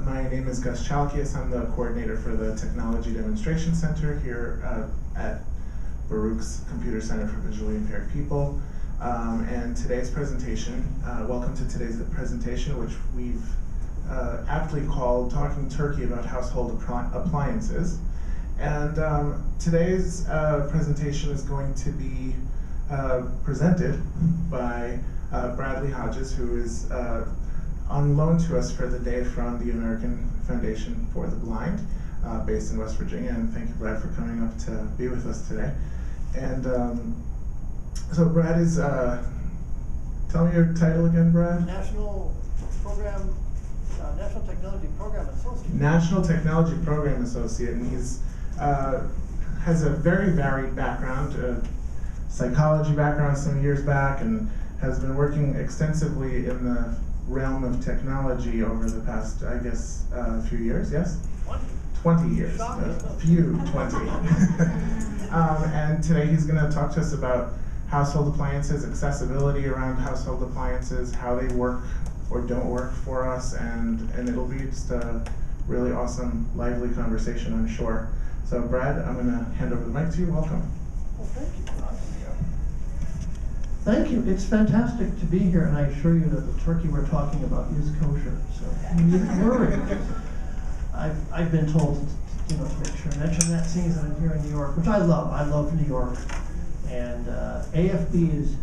My name is Gus Chalkias. I'm the coordinator for the Technology Demonstration Center here at Baruch's Computer Center for Visually Impaired People. And today's presentation, welcome to today's presentation, which we've aptly called Talking Turkey About Household Appliances. And today's presentation is going to be presented by Bradley Hodges, who is on loan to us for the day from the American Foundation for the Blind, based in West Virginia. And thank you, Brad, for coming up to be with us today. And so Brad is, tell me your title again, Brad? National Technology Program Associate. National Technology Program Associate, and he's has a very varied background, psychology background some years back, and has been working extensively in the realm of technology over the past, I guess, few years, yes? 20 years, a few 20. And today he's going to talk to us about household appliances, accessibility around household appliances, how they work or don't work for us, and it'll be just a really awesome, lively conversation, I'm sure. So Brad, I'm going to hand over the mic to you. Welcome. Well, thank you. Thank you. It's fantastic to be here, and I assure you that the turkey we're talking about is kosher, so you needn't worry. I've been told to make sure to mention that season I'm here in New York, which I love. I love New York, and AFB is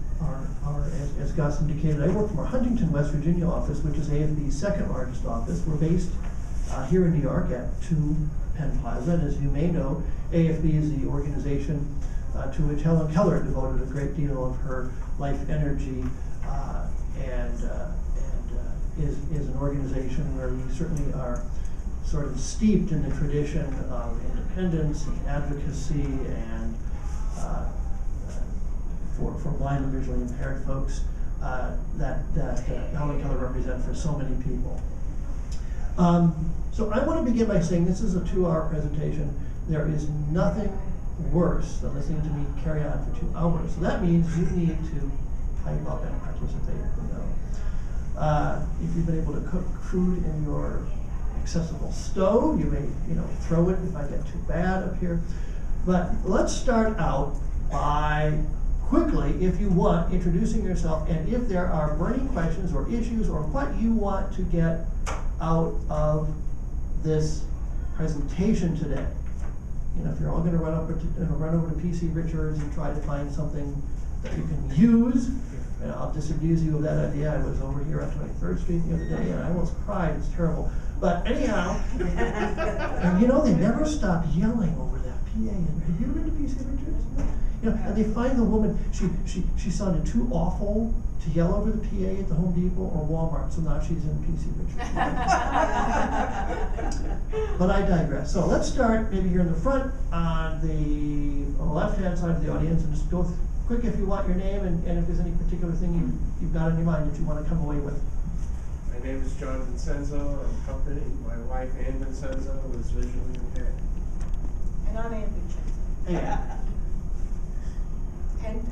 as Gus indicated. I work from our Huntington, West Virginia office, which is AFB's second largest office. We're based here in New York at 2 Penn Plaza, and as you may know, AFB is the organization to which Helen Keller devoted a great deal of her life energy, and is an organization where we certainly are sort of steeped in the tradition of independence and advocacy and for blind and visually impaired folks that Helen Keller represents for so many people. So I want to begin by saying this is a 2-hour presentation. There is nothing worse than listening to me carry on for 2 hours. So that means you need to pipe up and participate. If you've been able to cook food in your accessible stove, you may throw it if I get too bad up here. But let's start out by quickly, if you want, introducing yourself, and if there are burning questions or issues or what you want to get out of this presentation today. If you're all going to run over to PC Richards and try to find something that you can use, and I'll disabuse you of that idea. I was over here on 23rd Street the other day, and I almost cried. It's terrible. But anyhow, and they never stop yelling over that PA. Have you ever been to PC Richards? And they find the woman, she sounded too awful to yell over the PA at the Home Depot or Walmart, so now she's in PC Richards. But I digress. So let's start maybe here in the front on the left-hand side of the audience, and just go quick if you want your name and if there's any particular thing you've got in your mind that you want to come away with. My name is John Vincenzo. I'm company. My wife, Ann Vincenzo, is visually impaired. And I'm Ann Vincenzo. Hey. And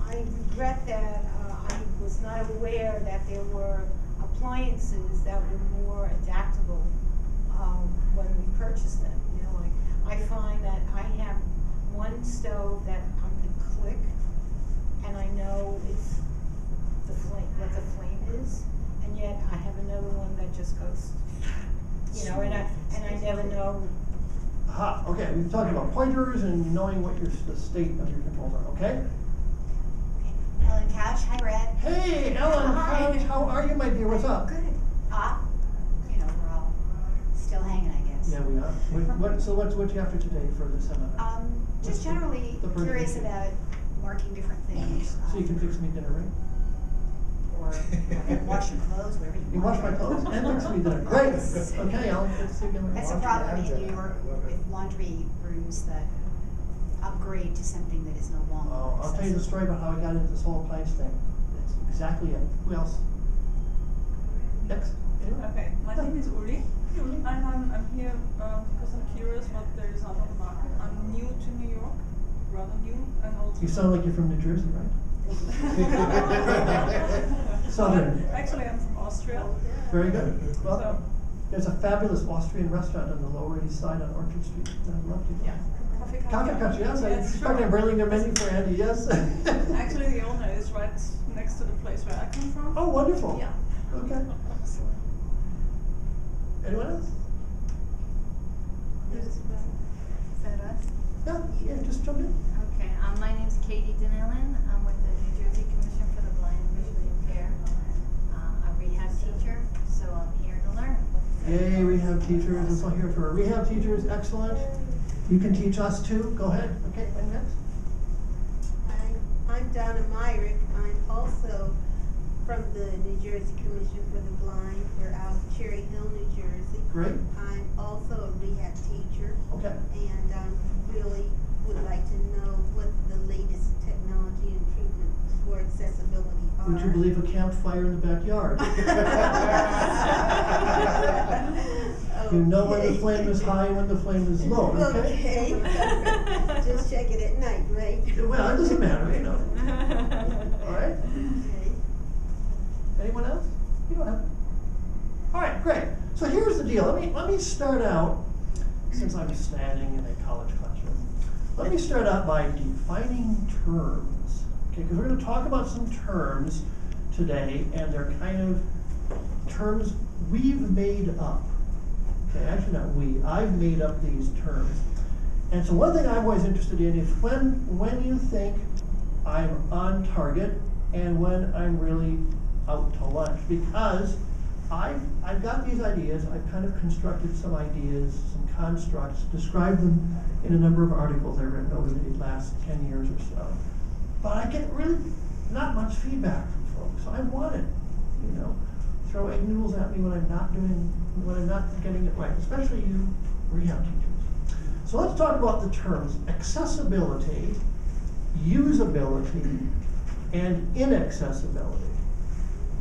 I regret that I was not aware that there were appliances that were more adaptable when we purchased them. I find that I have one stove that I can click, and I know it's the flame, what the flame is, and yet I have another one that just goes, and I never know. Aha, okay, we've talked about pointers and knowing what the state of your controls are, okay? Ellen Couch, hi Brad. Hey, Ellen, how are you, my dear? What's up? Good. We're all still hanging, I guess. Yeah, we are. So what's you after today for the seminar? Just generally curious about marking different things. So you can fix me dinner, right? Or wash your clothes, wherever you wash my clothes and fix me dinner. Great. Okay, Ellen. That's a problem in New York with laundry rooms that upgrade to something that is no longer. Oh, I'll tell you the story about how I got into this whole appliance thing. That's exactly it. Who else? Next. Okay, my name is Uli. I'm here because I'm curious what there is out on the market. I'm new to New York, rather new, and also. You sound like you're from New Jersey, right? Southern. Actually, I'm from Austria. Very good. Well, So, there's a fabulous Austrian restaurant on the Lower East Side on Orchard Street. I'd love to go. yeah. Coffee Country, yes. Yes, I'm sure. talking bringing a menu for Andy, yes. Actually, the owner is right next to the place where I come from. Oh, wonderful. Yeah. Okay. Anyone else? Is that us? Yeah, just jump in. Okay, my name's Katie Denellen. I'm with the New Jersey Commission for the Blind and Visually Impaired. I'm a rehab teacher, so I'm here to learn. Yay, rehab teachers. Let's all hear it for rehab teachers. Excellent. You can teach us too. Go ahead. Okay, and next. I'm Donna Myrick. I'm also from the New Jersey Commission for the Blind. We're out of Cherry Hill, New Jersey. Great. I'm also a rehab teacher. Okay. And really would like to know what the latest technology and treatments for accessibility are. Would you believe a campfire in the backyard? You know when the flame is high and when the flame is low, okay? Okay. Just check it at night, right? Well, it doesn't matter, you know. All right? Okay. Anyone else? You don't have. All right, great. So here's the deal. Let me start out, since I'm standing in a college classroom, let me start out by defining terms. Okay, because we're going to talk about some terms today, and they're kind of terms we've made up. Okay, actually not we. I've made up these terms. And so one thing I'm always interested in is when you think I'm on target and when I'm really out to lunch, because I've got these ideas. I've kind of constructed some ideas, some constructs, described them in a number of articles I've written over the last 10 years or so. But I get really not much feedback from folks. So I want it, throw egg noodles at me when I'm not getting it right, especially you rehab teachers. So let's talk about the terms accessibility, usability, and inaccessibility.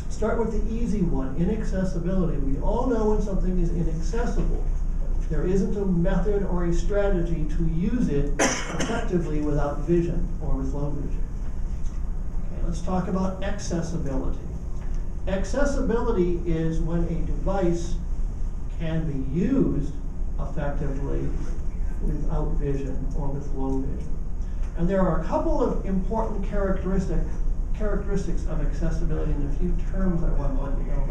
Start with the easy one, inaccessibility. We all know when something is inaccessible. There isn't a method or a strategy to use it effectively without vision or with low vision. Okay, let's talk about accessibility. Accessibility is when a device can be used effectively without vision or with low vision. And there are a couple of important characteristics of accessibility and a few terms I want to let you know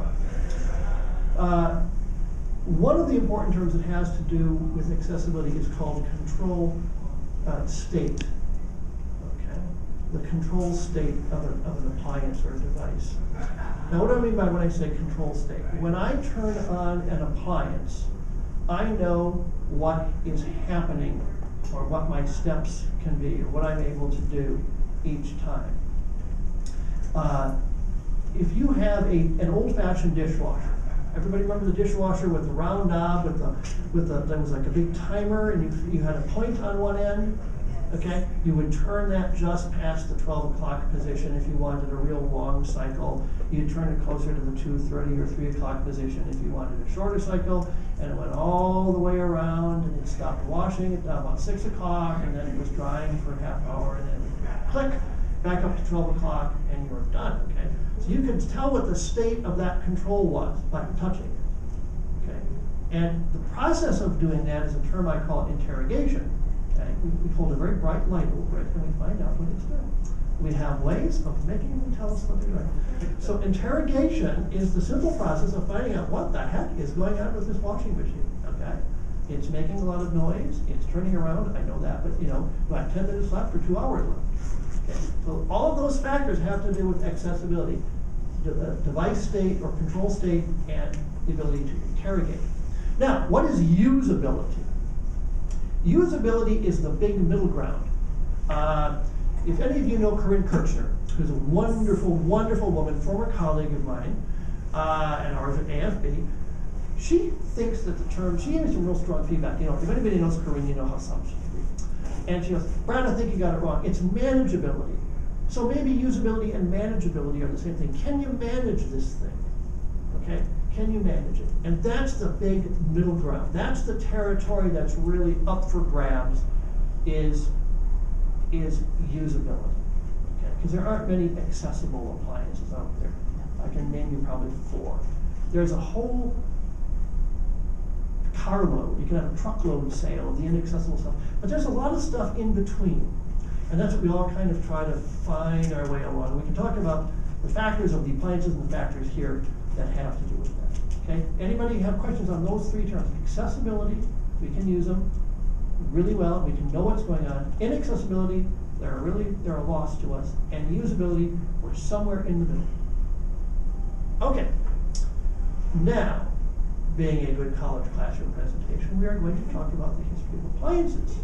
about. One of the important terms that has to do with accessibility is called control state. Okay, the control state of an appliance or a device. Now, what do I mean by when I say control state? When I turn on an appliance, I know what is happening or what my steps can be or what I'm able to do each time. If you have an old-fashioned dishwasher, everybody remember the dishwasher with the round knob there was like a big timer and you had a point on one end? Okay, you would turn that just past the 12 o'clock position if you wanted a real long cycle. You'd turn it closer to the 2:30 or 3 o'clock position if you wanted a shorter cycle, and it went all the way around and it stopped washing at about 6 o'clock and then it was drying for a half hour and then it would click back up to 12 o'clock and you're done, okay? So you can tell what the state of that control was by touching it, okay? And the process of doing that is a term I call interrogation. Okay? We hold a very bright light over it and we find out what it's doing. We have ways of making them tell us what they're doing. So interrogation is the simple process of finding out what the heck is going on with this washing machine, okay? It's making a lot of noise, it's turning around, I know that, but do I have 10 minutes left or 2 hours left? Okay. So all of those factors have to do with accessibility, the device state or control state, and the ability to interrogate. Now, what is usability? Usability is the big middle ground. If any of you know Corinne Kirchner, who's a wonderful, wonderful woman, former colleague of mine, and ours at AFB, she thinks that the term, she gave me some real strong feedback. If anybody knows Corinne, you know how some she is. And she goes, Brad, I think you got it wrong. It's manageability. So maybe usability and manageability are the same thing. Can you manage this thing? Okay? Can you manage it? And that's the big middle ground. That's the territory that's really up for grabs is usability. Okay? Because there aren't many accessible appliances out there. I can name you probably 4. There's a whole carload. You can have a truckload sale of the inaccessible stuff, but there's a lot of stuff in between. And that's what we all kind of try to find our way along. We can talk about the factors of the appliances and the factors here that have to do with that. Okay? Anybody have questions on those 3 terms? Accessibility, we can use them really well. We can know what's going on. Inaccessibility, they're a loss to us. And usability, we're somewhere in the middle. Okay. Now, being a good college classroom presentation, we are going to talk about the history of appliances.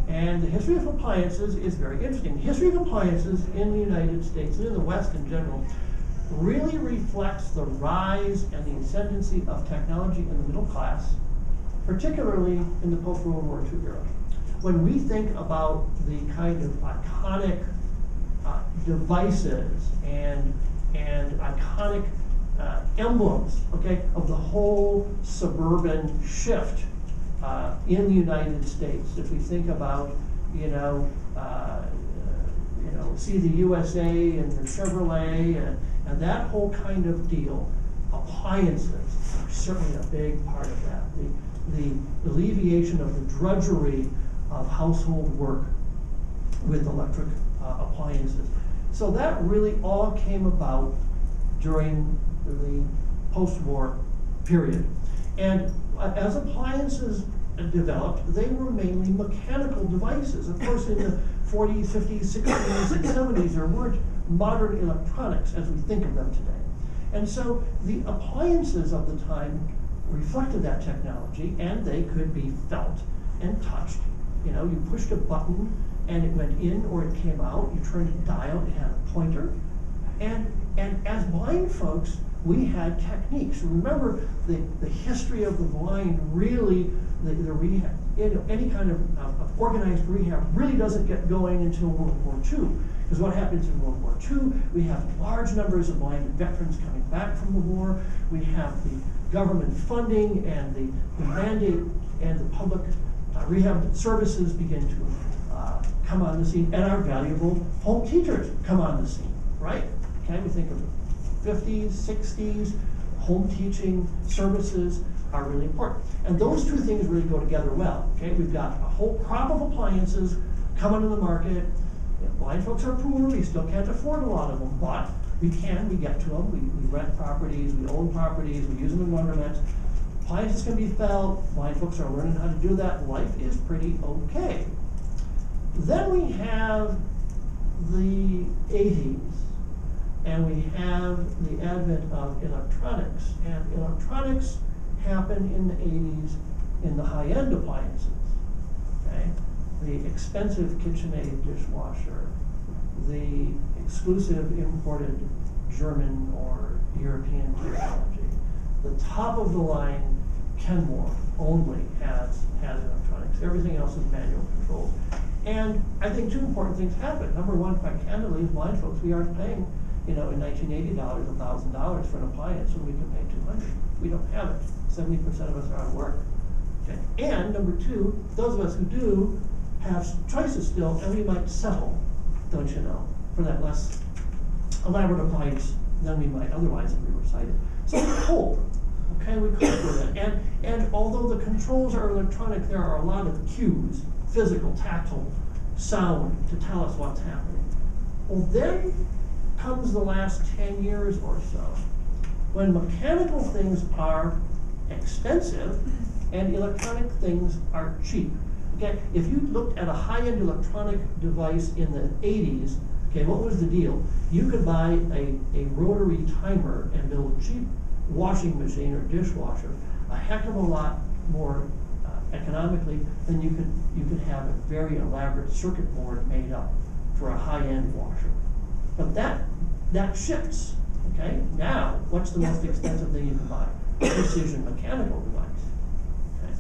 And the history of appliances is very interesting. The history of appliances in the United States and in the West in general really reflects the rise and the ascendancy of technology in the middle class, particularly in the post-World War II era. When we think about the kind of iconic devices and iconic emblems, okay, of the whole suburban shift in the United States, if we think about, see the USA and the Chevrolet and that whole kind of deal, appliances are certainly a big part of that. The alleviation of the drudgery of household work with electric appliances. So that really all came about during the post-war period. And as appliances developed, they were mainly mechanical devices. Of course, in the 40s, 50s, 60s, and 70s, there weren't modern electronics as we think of them today. And so the appliances of the time reflected that technology, and they could be felt and touched. You pushed a button and it went in or it came out. You turned a dial, it had a pointer. And as blind folks, we had techniques. Remember, the history of the blind really, the rehab, any kind of organized rehab really doesn't get going until World War II. Because what happens in World War II, we have large numbers of blind veterans coming back from the war. We have the government funding and the mandate and the public rehab services begin to come on the scene, and our valuable home teachers come on the scene, right? Okay, we think of the 50s, 60s, home teaching services are really important. And those 2 things really go together well, okay? We've got a whole crop of appliances coming to the market. Blind folks are poor, we still can't afford a lot of them, but we get to them. We rent properties, we own properties, we use them in laundromats. Appliances can be felt, blind folks are learning how to do that. Life is pretty okay. Then we have the 80s, and we have the advent of electronics. And electronics happen in the 80s in the high-end appliances, okay? The expensive KitchenAid dishwasher, the exclusive imported German or European technology. The top-of-the-line Kenmore only has electronics. Everything else is manual controlled. And I think 2 important things happen. Number one, quite candidly, as blind folks, we aren't paying, in 1980 $1,000 for an appliance when we can pay $200. We don't have it. 70% of us are out of work. Okay. And number 2, those of us who do have choices still, and we might settle, don't you know, for that less elaborate appliance than we might otherwise if we were sighted. So we cope. Okay, we cope with it. And although the controls are electronic, there are a lot of cues, physical, tactile, sound, to tell us what's happening. Well, then comes the last 10 years or so, when mechanical things are expensive and electronic things are cheap. Okay, if you looked at a high-end electronic device in the 80s, okay, what was the deal? You could buy a rotary timer and build a cheap washing machine or dishwasher a heck of a lot more economically than you could have a very elaborate circuit board made up for a high-end washer. But that shifts. Okay, now what's the most expensive thing you can buy? Precision mechanical device. Okay,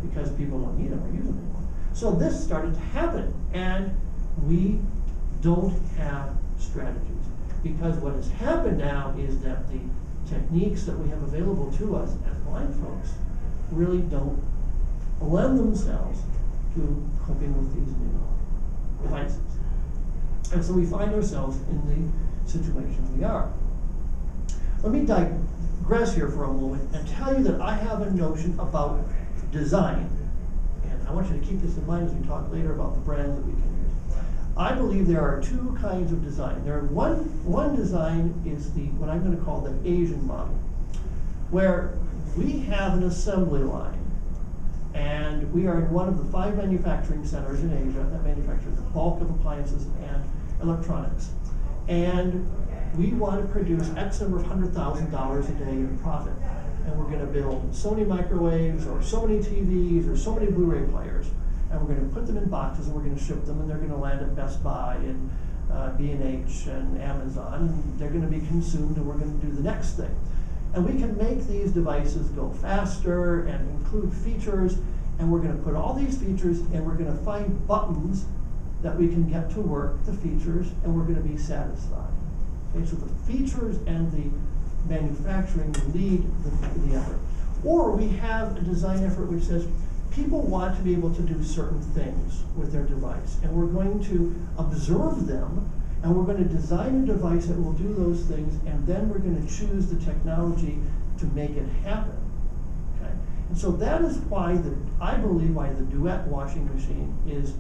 because people don't need them or use them anymore. So this started to happen, and we don't have strategies. Because what has happened now is that the techniques that we have available to us as blind folks really don't lend themselves to coping with these new devices. And so we find ourselves in the situation we are. let me digress here for a moment and tell you that I have a notion about design. And I want you to keep this in mind as we talk later about the brands that we can use. I believe there are two kinds of design. One design is what I'm going to call the Asian model, where we have an assembly line, and we are in one of the 5 manufacturing centers in Asia that manufacture the bulk of appliances and electronics. And we want to produce X number of $100,000 a day in profit. And we're going to build so many microwaves, or so many TVs, or so many Blu-ray players, and we're going to put them in boxes, and we're going to ship them, and they're going to land at Best Buy and B&H and Amazon, and they're going to be consumed, and we're going to do the next thing. And we can make these devices go faster and include features, and we're going to put all these features, and we're going to find buttons that we can get to work the features, and we're going to be satisfied. Okay, so the features and the manufacturing lead the effort. Or we have a design effort which says people want to be able to do certain things with their device, and we're going to observe them, and we're going to design a device that will do those things, and then we're going to choose the technology to make it happen. Okay? And so that is why I believe why the Duet washing machine is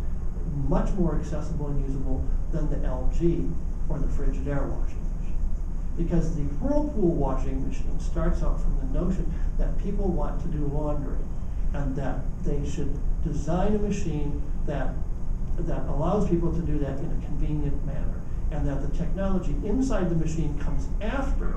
much more accessible and usable than the LG or the Frigidaire washing machine. Because the Whirlpool washing machine starts out from the notion that people want to do laundry, and that they should design a machine that allows people to do that in a convenient manner, and that the technology inside the machine comes after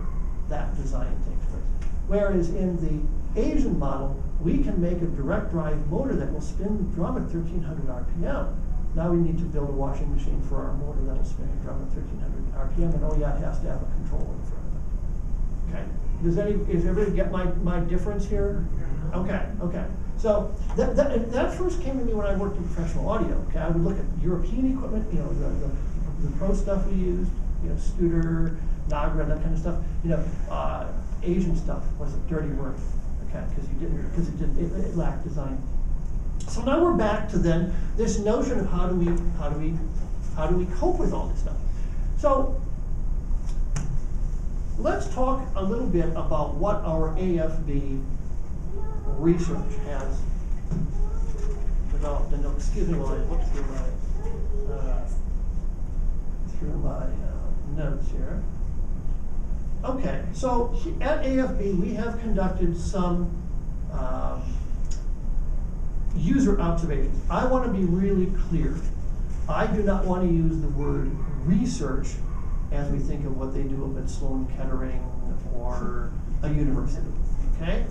that design takes place. Whereas in the Asian model, we can make a direct drive motor that will spin the drum at 1300 RPM. Now we need to build a washing machine for our motor that will spin the drum at 1300 RPM, and oh yeah, it has to have a controller in front of it. Okay. Does everybody get my difference here? Okay, okay. So that first came to me when I worked in professional audio. Okay, I would look at European equipment, you know, the pro stuff we used, you know, Studer, Nagra, that kind of stuff. You know, Asian stuff was a dirty word, okay, because it lacked design. So now we're back to then this notion of how do we cope with all this stuff. So let's talk a little bit about what our AFB research has developed. And excuse me while I look through my notes here. Okay, so at AFB we have conducted some user observations. I want to be really clear. I do not want to use the word research as we think of what they do up at Sloan Kettering or a university. Okay?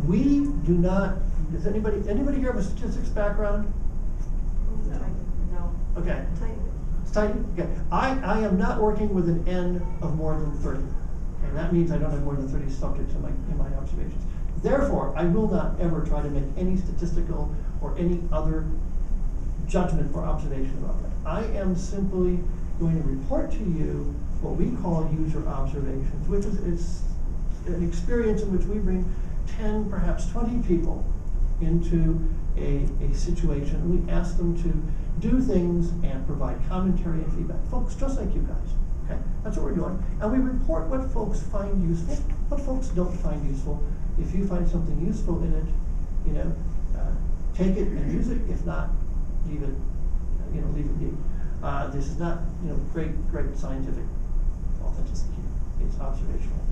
We do not. Does anybody here have a statistics background? No. Okay. It's tiny. Okay. I am not working with an N of more than 30. Okay, that means I don't have more than 30 subjects in my observations. Therefore, I will not ever try to make any statistical or any other judgment or observation about that. I am simply going to report to you what we call user observations, which is an experience in which we bring 10, perhaps 20 people into a situation, and we ask them to do things and provide commentary and feedback. Folks just like you guys, okay? That's what we're doing. And we report what folks find useful, what folks don't find useful. If you find something useful in it, you know, take it and use it. If not, leave it, you know, leave it be. This is not, you know, great scientific authenticity. It's observational.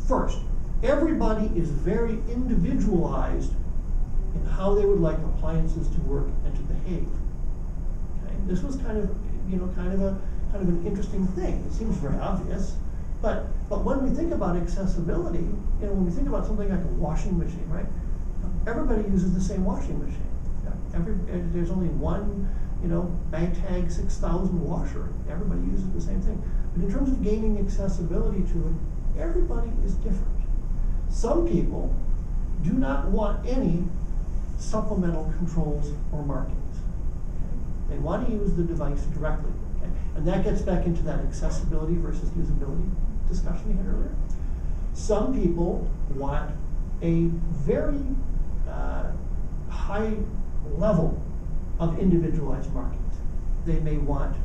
First, everybody is very individualized in how they would like appliances to work and to behave. Okay? This was kind of an interesting thing. It seems very obvious, but when we think about accessibility, you know, when we think about something like a washing machine, right? Everybody uses the same washing machine. There's only one, you know, Bagtag 6000 washer. Everybody uses the same thing. But in terms of gaining accessibility to it, everybody is different. Some people do not want any supplemental controls or markings. Okay? They want to use the device directly. Okay? And that gets back into that accessibility versus usability discussion we had earlier. Some people want a very high level of individualized markings. They may want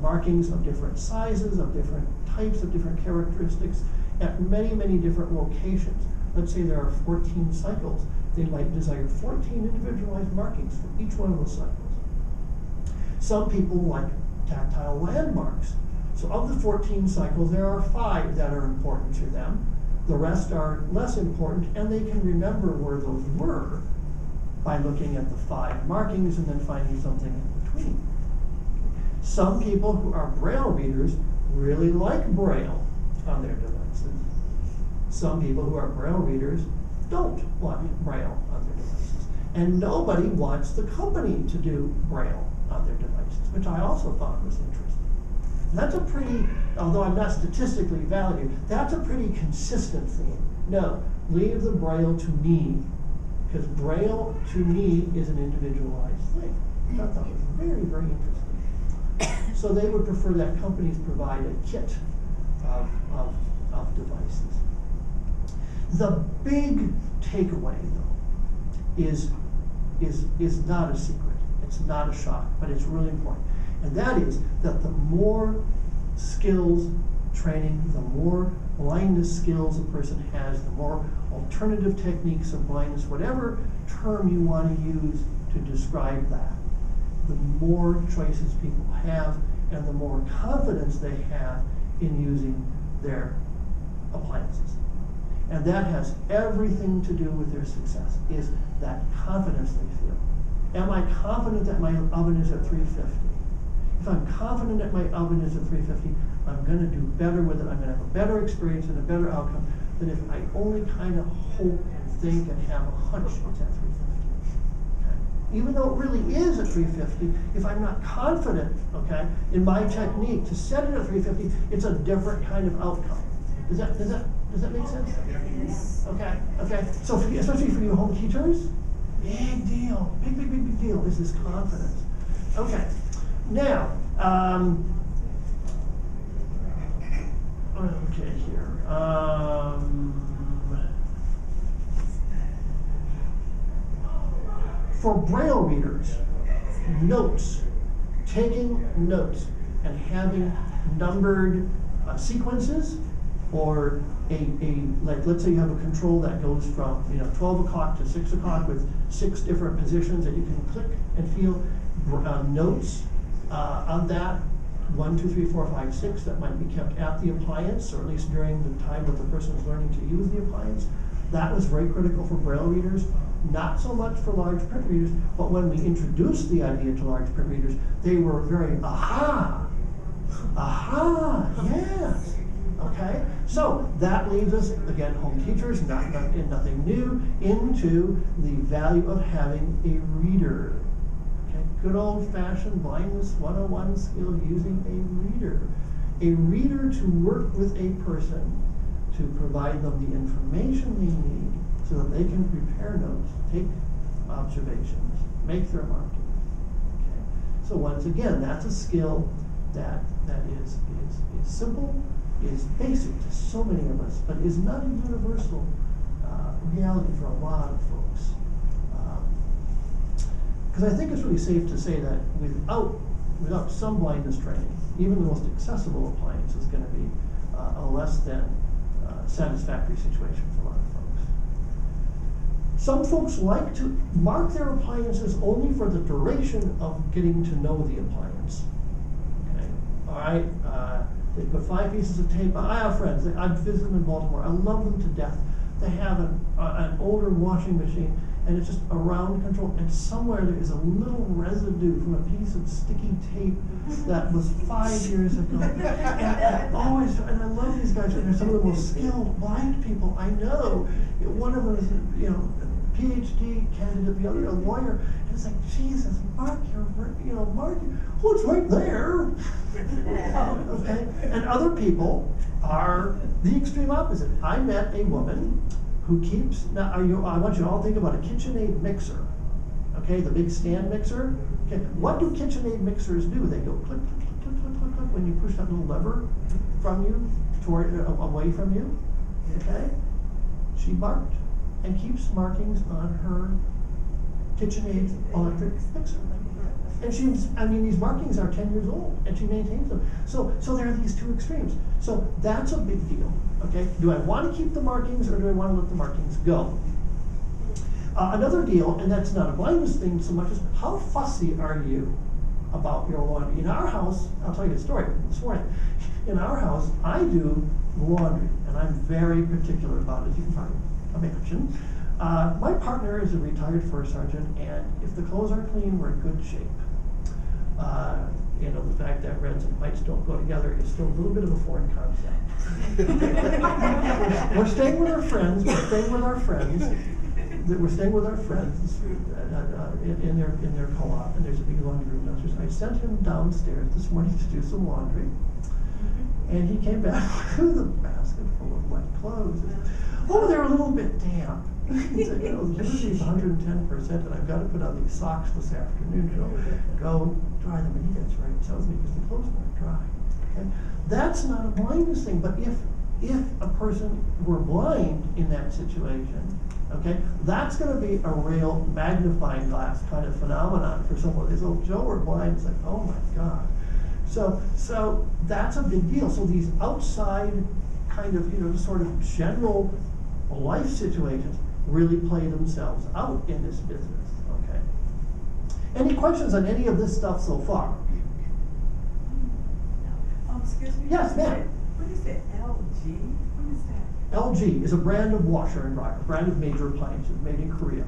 markings of different sizes, of different types, of different characteristics at many, many different locations. Let's say there are 14 cycles. They might desire 14 individualized markings for each one of those cycles. Some people like tactile landmarks. So of the 14 cycles, there are 5 that are important to them. The rest are less important, and they can remember where those were by looking at the 5 markings and then finding something in between. Some people who are Braille readers really like Braille on their devices. Some people who are Braille readers don't want Braille on their devices. And nobody wants the company to do Braille on their devices, which I also thought was interesting. And that's a pretty, although I'm not statistically valued, that's a pretty consistent theme. No, leave the Braille to me, because Braille to me is an individualized thing. I thought that was very, very interesting. So they would prefer that companies provide a kit of devices. The big takeaway, though, is not a secret. It's not a shock, but it's really important. And that is that the more skills training, the more blindness skills a person has, the more alternative techniques of blindness, whatever term you want to use to describe that, the more choices people have and the more confidence they have in using their appliances. And that has everything to do with their success, is that confidence they feel. Am I confident that my oven is at 350? If I'm confident that my oven is at 350, I'm going to do better with it. I'm going to have a better experience and a better outcome than if I only kind of hope and think and have a hunch it's at 350. Okay? Even though it really is at 350, if I'm not confident, okay, in my technique to set it at 350, it's a different kind of outcome. Does that make sense? Yes. Okay. So for you, especially for you home teachers, big deal, big deal is this confidence. Okay. Now, okay, here. For Braille readers, notes, taking notes and having numbered sequences, or like, let's say you have a control that goes from 12 o'clock to 6 o'clock with 6 different positions that you can click and feel, notes on that, 1, 2, 3, 4, 5, 6, that might be kept at the appliance, or at least during the time that the person is learning to use the appliance. That was very critical for Braille readers, not so much for large print readers, but when we introduced the idea to large print readers, they were very, aha, yes. Okay, so that leads us, again, home teachers, nothing new, into the value of having a reader. Okay, good old-fashioned blindness 101 skill, using a reader. A reader to work with a person to provide them the information they need so that they can prepare notes, take observations, make their markings. Okay, so once again, that's a skill that is simple, is basic to so many of us, but is not a universal reality for a lot of folks. Because I think it's really safe to say that without some blindness training, even the most accessible appliance is going to be a less than satisfactory situation for a lot of folks. Some folks like to mark their appliances only for the duration of getting to know the appliance. Okay, all right. They put 5 pieces of tape. I have friends. I've visited them in Baltimore. I love them to death. They have an older washing machine, and it's just a round control. And somewhere there is a little residue from a piece of sticky tape that was 5 years ago. And I love these guys. They're some of the most skilled blind people I know. One of them is, a PhD candidate. The other a lawyer. And it's like, Jesus, Mark, oh, it's right there. Okay, and other people are the extreme opposite. I met a woman who keeps, I want you to all think about a KitchenAid mixer. Okay, the big stand mixer. Okay, what do KitchenAid mixers do? They go click, click, click, click, click, click, click when you push that little lever from you, away from you. Okay, she marked and keeps markings on her KitchenAid electric mixer. And these markings are 10 years old, and she maintains them. So there are these two extremes. So that's a big deal, okay? Do I want to keep the markings, or do I want to let the markings go? Another deal, and that's not a blindness thing so much as, how fussy are you about your laundry? In our house, I'll tell you a story this morning. In our house, I do laundry, and I'm very particular about it, as you can probably imagine. My partner is a retired first sergeant, and if the clothes are clean, we're in good shape. The fact that reds and whites don't go together is still a little bit of a foreign concept. We're staying with our friends. We're staying with our friends in their co-op, and there's a big laundry room downstairs. I sent him downstairs this morning to do some laundry, and he came back with a basket full of wet clothes. Oh, they're a little bit damp. He said, humidity's 110%, and I've got to put on these socks this afternoon. Go dry them. And he gets right. It tells me because the clothes weren't dry. Okay, that's not a blindness thing. But if a person were blind in that situation, okay, that's going to be a real magnifying glass kind of phenomenon for someone. They say, "Oh, Joe, we're blind." It's like, oh my God. So that's a big deal. So these outside kind of sort of general life situations really play themselves out in this business, okay? Any questions on any of this stuff so far? Excuse me? Yes, ma'am. What is it, LG? What is that? LG is a brand of washer and dryer, brand of major appliances made in Korea.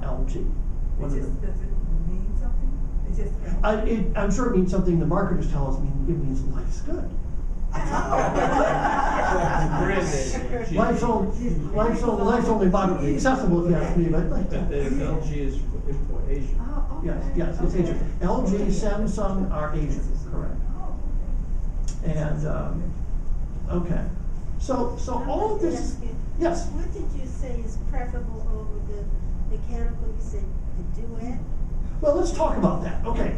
LG. Does it mean something? It just I'm sure it means something the marketers tell us. It means life's good. Life's only moderately accessible, if you ask me, but LG is for Asia. Oh, okay. Yes, it's Asian. LG, Samsung are Asian, correct. And okay, so all of this. Yes. What did you say is preferable over the mechanical? You said the duet. Well, let's talk about that. Okay.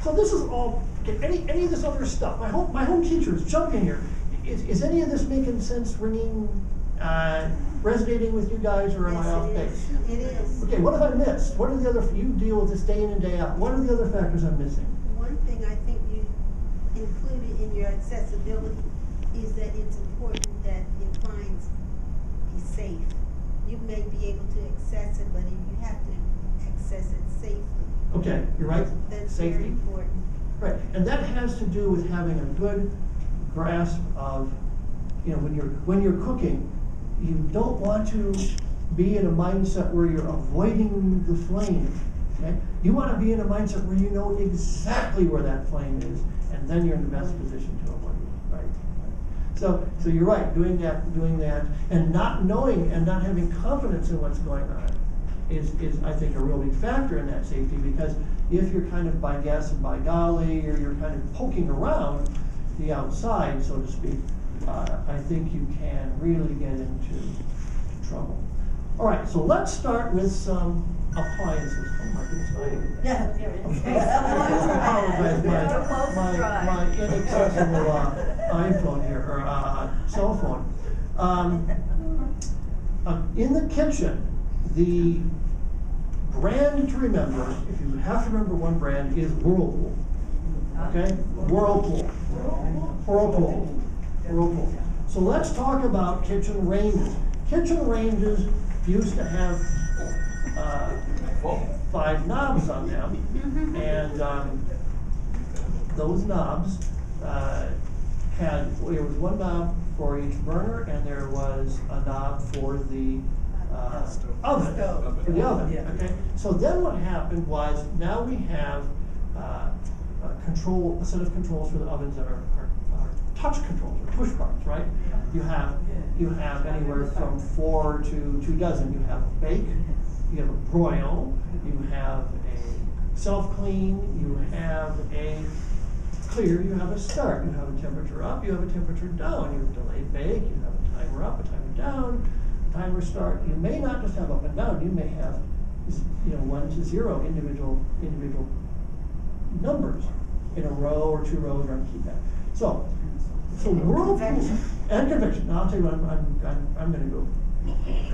So this is all. Okay, any of this other stuff. My home teachers, jump in here. Is any of this making sense? Ringing, resonating with you guys, or am I off base? It is. Okay. What have I missed? What are the other? You deal with this day in and day out. What are the other factors I'm missing? One thing I think you included in your accessibility is that it's important that your clients be safe. You may be able to access it, but you have to access it safely. Okay, you're right. That's Safety. very important. Right, and that has to do with having a good grasp of, when you're cooking, you don't want to be in a mindset where you're avoiding the flame. Okay, you want to be in a mindset where you know exactly where that flame is, and then you're in the best position to avoid it. Right. So you're right. Doing that, and not knowing and not having confidence in what's going on is I think a real big factor in that safety, because if you're kind of by guess and by golly, or you're kind of poking around the outside, so to speak, I think you can really get into trouble. All right, so let's start with some appliances. Oh my goodness, I apologize, my inaccessible iPhone here, or cell phone. In the kitchen, the brand to remember, if you have to remember one brand, is Whirlpool. Okay? Whirlpool. So let's talk about kitchen ranges. Kitchen ranges used to have 5 knobs on them, and those knobs there was one knob for each burner, and there was a knob for the oven. For the oven. Yeah. Okay. So then what happened was, now we have a set of controls for the ovens that are touch controls, or push buttons, right? You have anywhere from 4 to 2 dozen. You have a bake, you have a broil, you have a self-clean, you have a clear, you have a start, you have a temperature up, you have a temperature down, you have delayed bake, you have a timer up, a timer down, timer start. You may not just have up and down, you may have 1 to 0 individual numbers in a row or 2 rows or on a keypad. So Whirlpool and convection. Now I'll tell you what, I'm going to go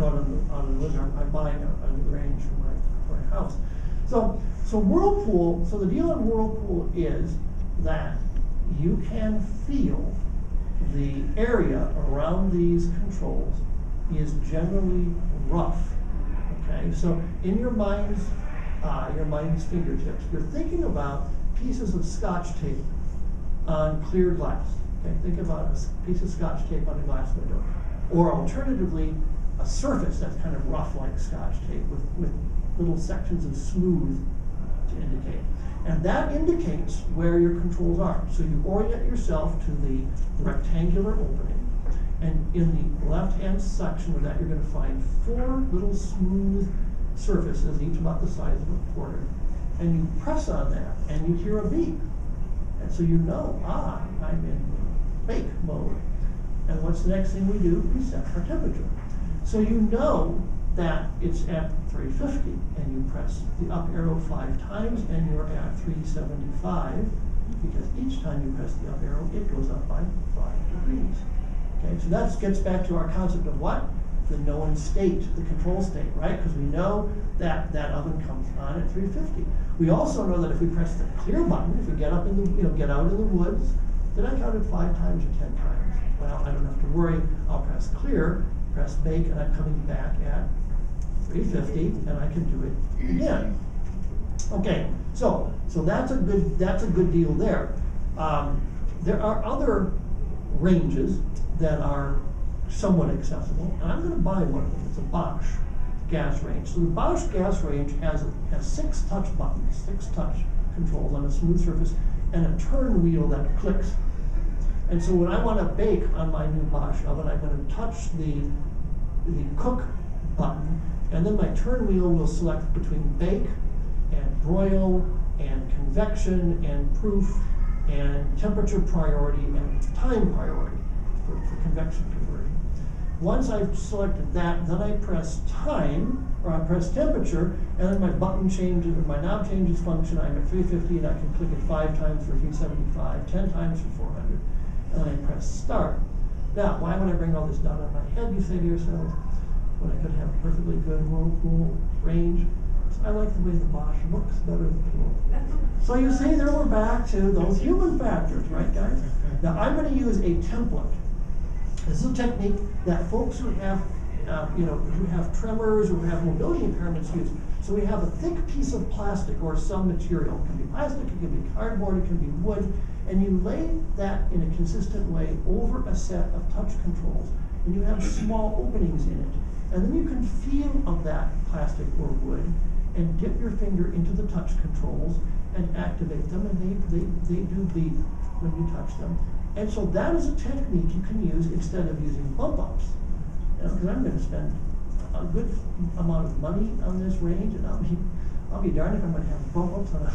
out on the lizard. I'm buying a new range for my house. So Whirlpool, so the deal on Whirlpool is that you can feel the area around these controls is generally rough. Okay, so in your mind's fingertips, you're thinking about pieces of Scotch tape on clear glass. Okay, think about a piece of Scotch tape on a glass window, or alternatively, a surface that's kind of rough like Scotch tape with little sections of smooth to indicate. And that indicates where your controls are. So you orient yourself to the rectangular opening, and in the left-hand section of that, you're going to find 4 little smooth surfaces, each about the size of a quarter. And you press on that, and you hear a beep. And so you know, I'm in bake mode. And what's the next thing we do? We set our temperature. So you know that it's at 350, and you press the up arrow 5 times, and you're at 375, because each time you press the up arrow, it goes up by 5 degrees. Okay, so that gets back to our concept of what? The known state, the control state, right? Because we know that that oven comes on at 350. We also know that if we press the clear button, if we get up in the, get out in the woods, then I counted 5 times or 10 times. Well, I don't have to worry. I'll press clear, press bake, and I'm coming back at 350, and I can do it again. Okay, so that's a good deal there. There are other ranges that are somewhat accessible, and I'm going to buy one of them. It's a Bosch gas range. So the Bosch gas range has 6 touch buttons, 6 touch controls on a smooth surface, and a turn wheel that clicks. And so when I want to bake on my new Bosch oven, I'm going to touch the cook button, and then my turn wheel will select between bake and broil and convection and proof and temperature priority and time priority for convection conversion. Once I've selected that, then I press time, or I press temperature, and then my button changes, or my knob changes function. I'm at 350, and I can click it 5 times for 375, 10 times for 400, and then I press start. Now, why would I bring all this down on my head, you say to yourself, when I could have a perfectly good Whirlpool range? So I like the way the Bosch looks better than the Whirlpool. So you see, there we're back to those human factors, right, guys? Now, I'm going to use a template. This is a technique that folks who have, who have tremors or who have mobility impairments use. So we have a thick piece of plastic or some material. It can be plastic, it can be cardboard, it can be wood, and you lay that in a consistent way over a set of touch controls, and you have small openings in it. And then you can feel of that plastic or wood and dip your finger into the touch controls and activate them, and they do beep when you touch them. And so that is a technique you can use instead of using bump ups. Because I'm going to spend a good amount of money on this range, and I'll be darned if I'm going to have bump ups on a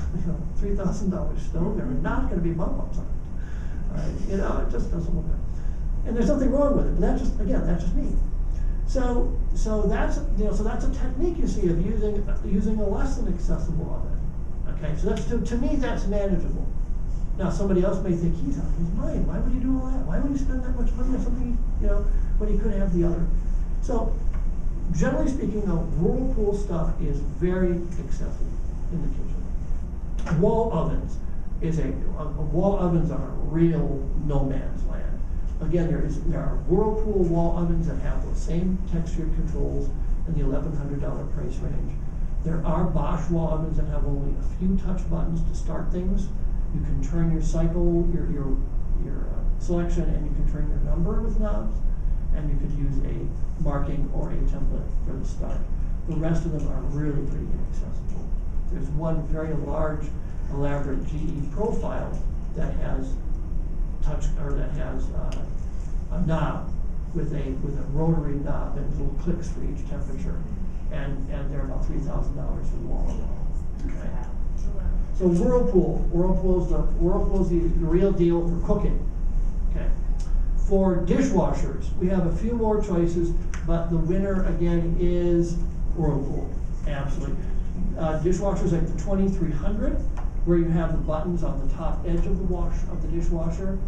$3,000 stove. There are not going to be bump ups on it. It just doesn't look good. And there's nothing wrong with it, but that's just me. So that's a technique, you see, of using a less than accessible oven. Okay, so that's to me that's manageable. Now somebody else may think he's out of his mind. Why would he do all that? Why would he spend that much money on something when he could have the other? So generally speaking, though, Whirlpool stuff is very accessible in the kitchen. Wall ovens wall ovens are real no man's land. Again, there are Whirlpool wall ovens that have those same textured controls in the $1,100 price range. There are Bosch wall ovens that have only a few touch buttons to start things. You can turn your cycle, your selection, and you can turn your number with knobs, and you could use a marking or a template for the start. The rest of them are really pretty inaccessible. There's one very large, elaborate GE profile that has a knob with a rotary knob and little clicks for each temperature, and they're about $3,000 for the wall. Okay. So Whirlpool's the real deal for cooking. Okay. For dishwashers, we have a few more choices, but the winner again is Whirlpool. Absolutely. Dishwashers like the 2300, where you have the buttons on the top edge of the dishwasher,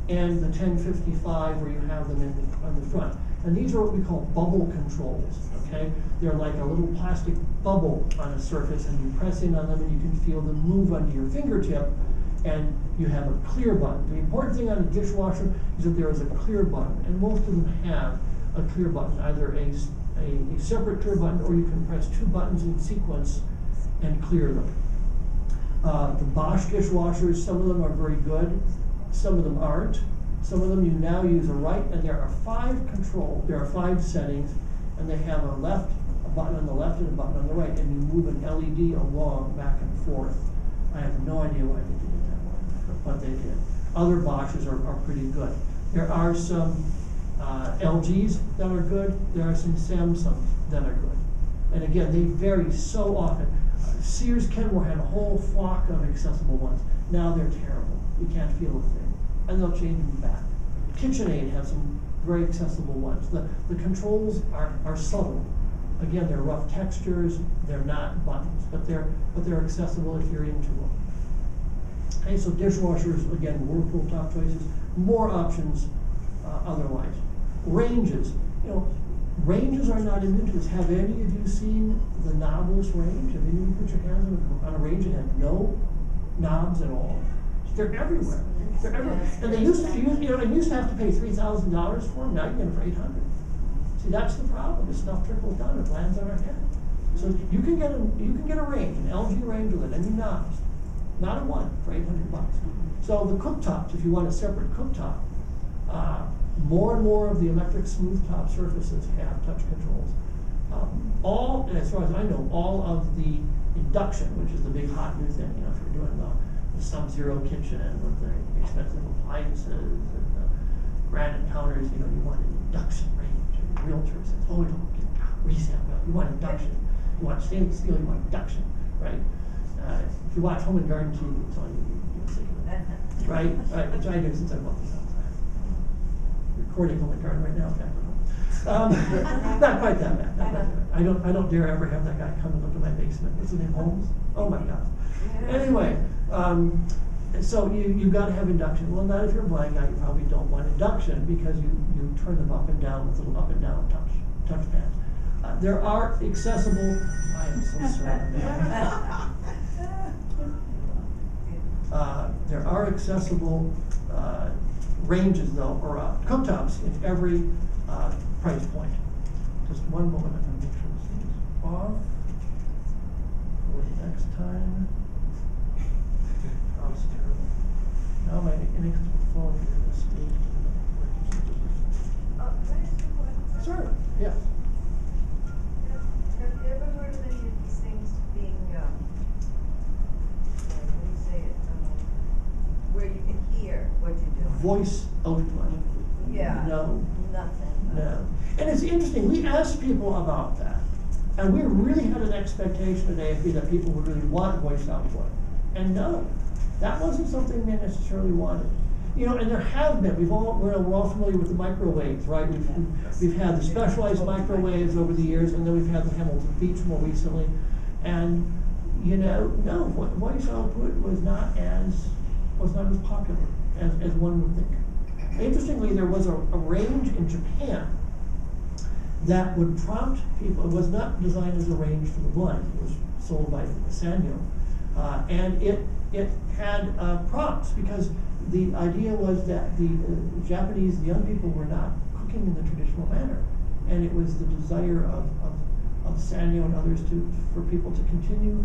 and the 1055, where you have them on the front. And these are what we call bubble controls, okay? They're like a little plastic bubble on a surface, and you press in on them and you can feel them move under your fingertip, and you have a clear button. The important thing on a dishwasher is that there is a clear button, and most of them have a clear button, either a separate clear button, or you can press 2 buttons in sequence and clear them. The Bosch dishwashers, some of them are very good, some of them aren't. Some of them you now use a right, and there are 5 settings, and they have a button on the left and a button on the right, and you move an LED along back and forth. I have no idea why they did it that way, but they did. Other Bosches are pretty good. There are some LGs that are good. There are some Samsungs that are good. And again, they vary so often. Sears Kenmore had a whole flock of accessible ones. Now they're terrible. You can't feel a thing. And they'll change them back. KitchenAid has some very accessible ones. The controls are subtle. Again, they're rough textures. They're not buttons, but they're accessible if you're into them. Okay, so dishwashers, again, Whirlpool top choices. More options otherwise. Ranges. Ranges are not immune to this. Have any of you seen the knobless range? Have any of you put your hands on a range that had no knobs at all? They're everywhere. They're everywhere. And they used to have to pay $3,000 for them. Now you get them for $800. See, that's the problem. The stuff trickles down. It lands on our head. So you can get a range, an LG range with any knobs, not a one, for $800. So the cooktops, if you want a separate cooktop, more and more of the electric smooth top surfaces have touch controls. As far as I know, all of the induction, which is the big hot new thing, if you're doing the sub-zero kitchen with the expensive appliances and the granite counters, you want an induction range. And the realtor says, oh, you don't get resale value. You want induction. You want stainless steel, you want induction, right? If you watch Home and Garden TV, it's all you're sick of it. Right? Which I do since I bought this house. Recording Home and Garden right now, not quite that bad. Not that bad. I don't dare ever have that guy come and look at my basement. What's his name? Holmes? Oh my God. Anyway, so you've got to have induction. Well, not if you're a blind guy. You probably don't want induction because you turn them up and down with little up and down touch pads. There are accessible. I am so sorry. There are accessible ranges, though, or cooktops in every price point. Just one moment, I'm going to make sure this thing is off for the next time. Oh, it's terrible. Now my inaccessible phone here is state. Can I ask you a question? Sure, yes. Have you ever heard of any of these things being, how do you say it, where you can hear what you're doing? Voice output. Yeah. No. Nothing. No. And it's interesting, we asked people about that. And we really had an expectation at AFB that people would really want voice output. And no, that wasn't something they necessarily wanted. And there have been, we're all familiar with the microwaves, right? We've had the specialized microwaves over the years, and then we've had the Hamilton Beach more recently. And, no, voice output was not as popular as one would think. Interestingly, there was a range in Japan that would prompt people. It was not designed as a range for the blind. It was sold by Sanyo. And it had prompts because the idea was that the Japanese young people were not cooking in the traditional manner. And it was the desire of Sanyo and others for people to continue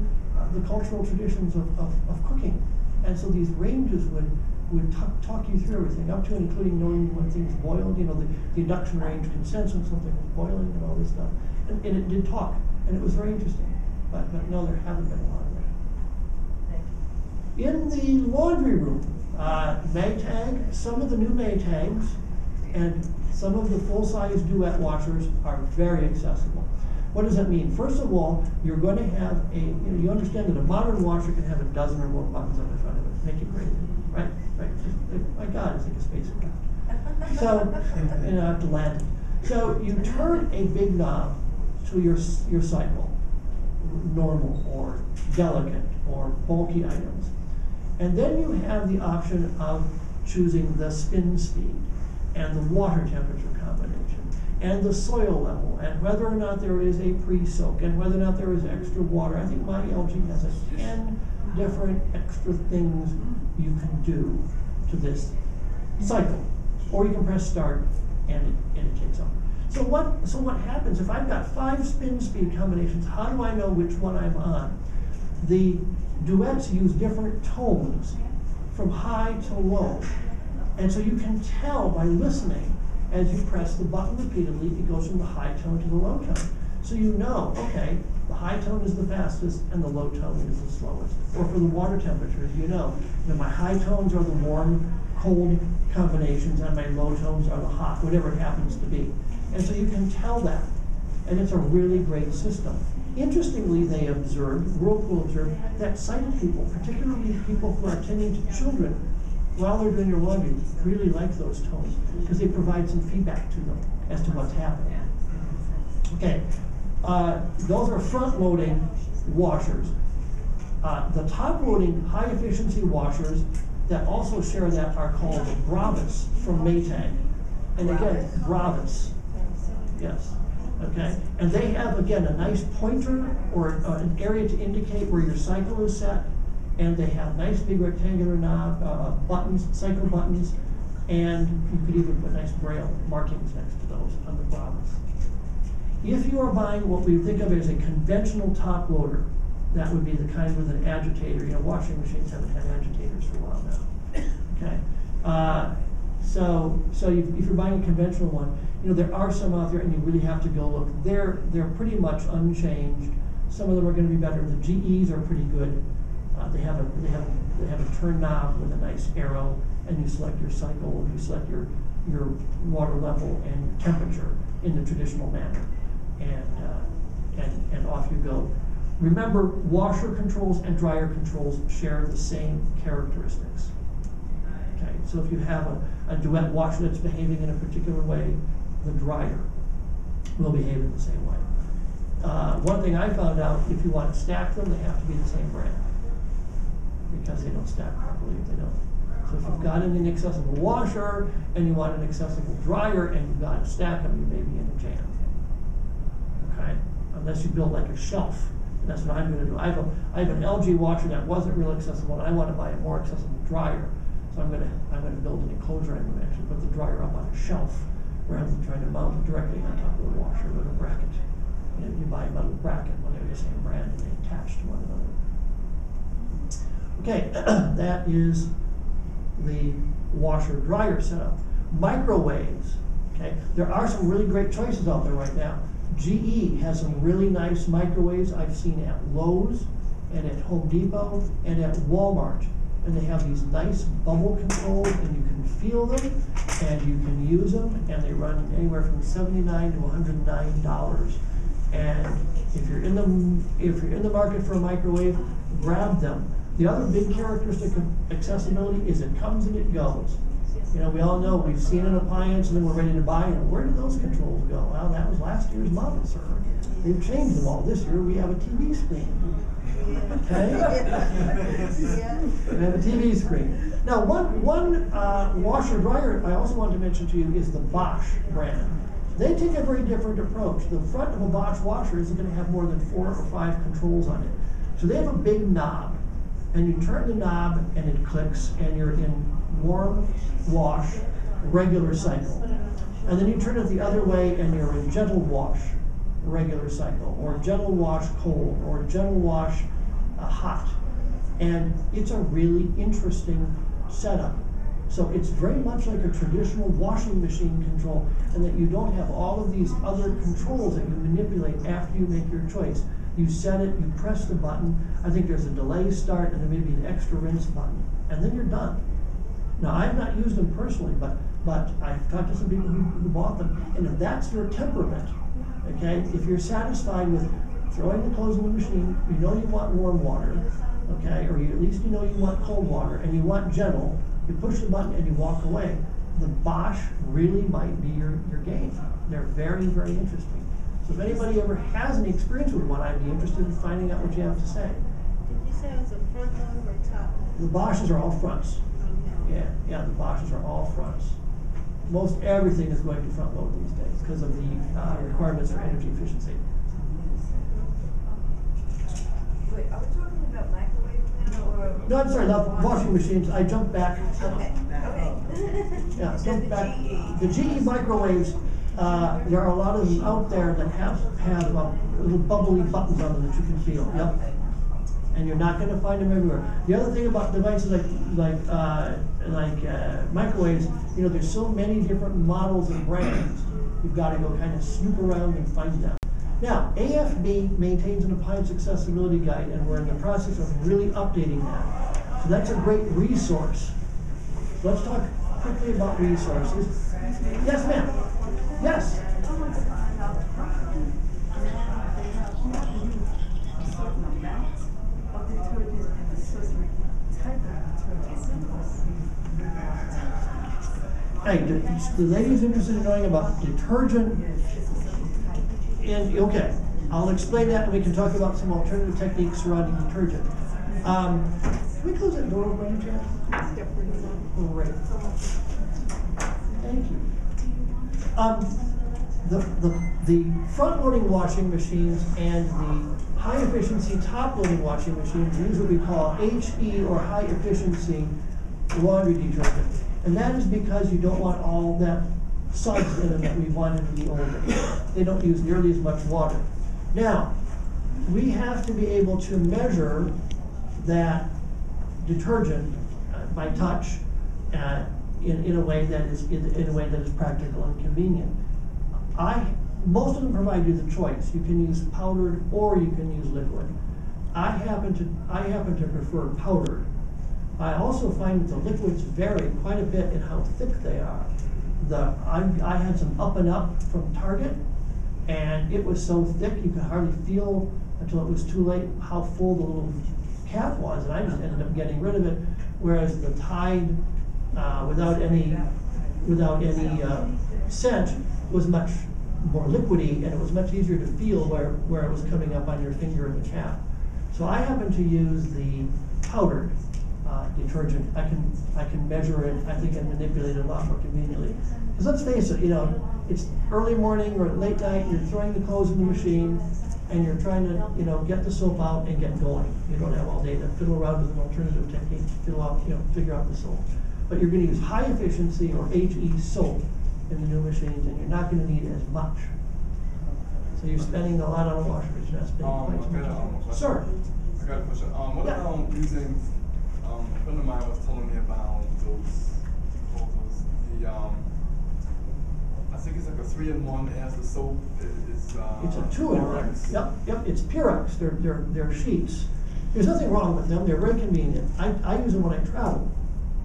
the cultural traditions of cooking. And so these ranges would talk you through everything, up to and including knowing when things boiled. The induction range can sense when something was boiling and all this stuff. And it did talk, and it was very interesting. But no, there haven't been a lot of that. Thank you. In the laundry room, Maytag, some of the new Maytags and some of the full-size duet washers are very accessible. What does that mean? First of all, you're going to have you understand that a modern washer can have a dozen or more buttons on the front of it. Make it crazy, right? My God, it's like a spacecraft. So, I have to land it. So you turn a big knob to your cycle, normal or delicate or bulky items. And then you have the option of choosing the spin speed and the water temperature combination. and the soil level, and whether or not there is a pre-soak, and whether or not there is extra water. I think my LG has 10 different extra things you can do to this cycle. Or you can press start and it kicks off. So what happens if I've got 5 spin speed combinations? How do I know which one I'm on? The duets use different tones from high to low. And so you can tell by listening as you press the button repeatedly, it goes from the high tone to the low tone. So you know, okay, the high tone is the fastest and the low tone is the slowest. Or for the water temperatures, you know my high tones are the warm, cold combinations and my low tones are the hot, whatever it happens to be. And so you can tell that. And it's a really great system. Interestingly, they observed, Whirlpool observed, that sighted people, particularly people who are attending to children while they're doing their laundry, really like those tones because they provide some feedback to them as to what's happening. Okay, those are front-loading washers. The top-loading high-efficiency washers that also share that are called the Bravas from Maytag. And again, Bravas, yes, okay? And they have, again, a nice pointer or an area to indicate where your cycle is set, and they have nice big rectangular knob, buttons, cycle buttons, and you could even put nice braille markings next to those on the Bravas. If you are buying what we think of as a conventional top loader, that would be the kind with an agitator. You know, washing machines haven't had agitators for a while now. Okay, so if you're buying a conventional one, you know there are some out there, and you really have to go look. They're pretty much unchanged. Some of them are going to be better. The GEs are pretty good. They have a turn knob with a nice arrow, and you select your cycle, and you select your water level and temperature in the traditional manner, and off you go. Remember, washer controls and dryer controls share the same characteristics. Okay, so if you have a duet washer that's behaving in a particular way, the dryer will behave in the same way. One thing I found out, if you want to stack them, they have to be the same brand, because they don't stack properly if they don't. So if you've got an inaccessible washer and you want an accessible dryer and you've got to stack them, you may be in a jam. Okay, unless you build like a shelf. And that's what I'm going to do. I have an LG washer that wasn't real accessible, and I want to buy a more accessible dryer. So I'm going to build an enclosure. I'm going to actually put the dryer up on a shelf rather than trying to mount it directly on top of the washer with a bracket. You buy a metal bracket when they're the same brand and they attach to one another. Okay, that is the washer dryer setup. Microwaves. Okay, there are some really great choices out there right now. GE has some really nice microwaves I've seen at Lowe's and at Home Depot and at Walmart. And they have these nice bubble controls, and you can feel them and you can use them, and they run anywhere from $79 to $109. And if you're in the market for a microwave, grab them. The other big characteristic of accessibility is it comes and it goes. You know, we all know we've seen an appliance and then we're ready to buy it. Where did those controls go? Well, that was last year's model, sir. They've changed them all. This year we have a TV screen. Okay? We have a TV screen. Now, one washer dryer I also want to mention to you is the Bosch brand. They take a very different approach. The front of a Bosch washer isn't going to have more than 4 or 5 controls on it. So they have a big knob, and you turn the knob and it clicks, and you're in warm wash, regular cycle. And then you turn it the other way and you're in gentle wash, regular cycle, or gentle wash cold, or gentle wash hot. And it's a really interesting setup. So it's very much like a traditional washing machine control, and that you don't have all of these other controls that you manipulate after you make your choice. You set it, you press the button. I think there's a delay start and then maybe an extra rinse button, and then you're done. Now, I've not used them personally, but I've talked to some people who bought them, and if that's your temperament, okay, if you're satisfied with throwing the clothes in the machine, you know you want warm water, okay, or at least you know you want cold water, and you want gentle, you push the button and you walk away. The Bosch really might be your game. They're very, very interesting. So if anybody ever has any experience with one, I'd be interested in finding out what you have to say. Did you say it was a front load or top? The Bosches are all fronts. Okay. Yeah, the Bosches are all fronts. most everything is going to front load these days because of the requirements for energy efficiency. Wait, are we talking about microwaves now, or? No, I'm sorry, not washing machines. I jumped back. Okay, okay. Yeah, Just jumped the back. GE. The GE microwaves, there are a lot of them out there that have little bubbly buttons on them that you can feel. Yep. And you're not going to find them everywhere. The other thing about devices like microwaves, you know, there's so many different models and brands. You've got to go kind of snoop around and find them. Now, AFB maintains an appliance accessibility guide, and we're in the process of really updating that. So that's a great resource. Let's talk quickly about resources. Yes, ma'am. Yes. Hey, the lady's interested in knowing about detergent. And okay, I'll explain that, and we can talk about some alternative techniques surrounding detergent. Can we close that door by any chance? Great. Thank you. The front-loading washing machines and the high-efficiency top-loading washing machines use what we call HE, or high-efficiency laundry detergent. And that is because you don't want all that suds in them that we wanted in the old days. They don't use nearly as much water. Now, we have to be able to measure that detergent by touch in a way that is practical and convenient. Most of them provide you the choice. You can use powdered or you can use liquid. I happen to prefer powdered. I also find that the liquids vary quite a bit in how thick they are. I had some Up and Up from Target, and it was so thick you could hardly feel until it was too late how full the little cap was, and I just ended up getting rid of it. Whereas the Tide, without any scent, was much more liquidy, and it was much easier to feel where it was coming up on your finger in the cap. So I happen to use the powdered detergent. I can measure it, I think, and manipulate it a lot more conveniently. Because let's face it, you know, it's early morning or late night, you're throwing the clothes in the machine, and you're trying to, you know, get the soap out and get going. You don't have all day to fiddle around with an alternative technique, figure out the soap. But you're going to use high efficiency or HE soap in the new machines, and you're not going to need as much. So you're spending a lot on a washing machine, not spending quite so much. Sir? I got a question. What Yeah. about using, a friend of mine was telling me about I think it's like a 3-in-1. It has the soap. It's a 2-in-1. Yep. It's Purex. They're sheets. There's nothing wrong with them. They're very convenient. I use them when I travel.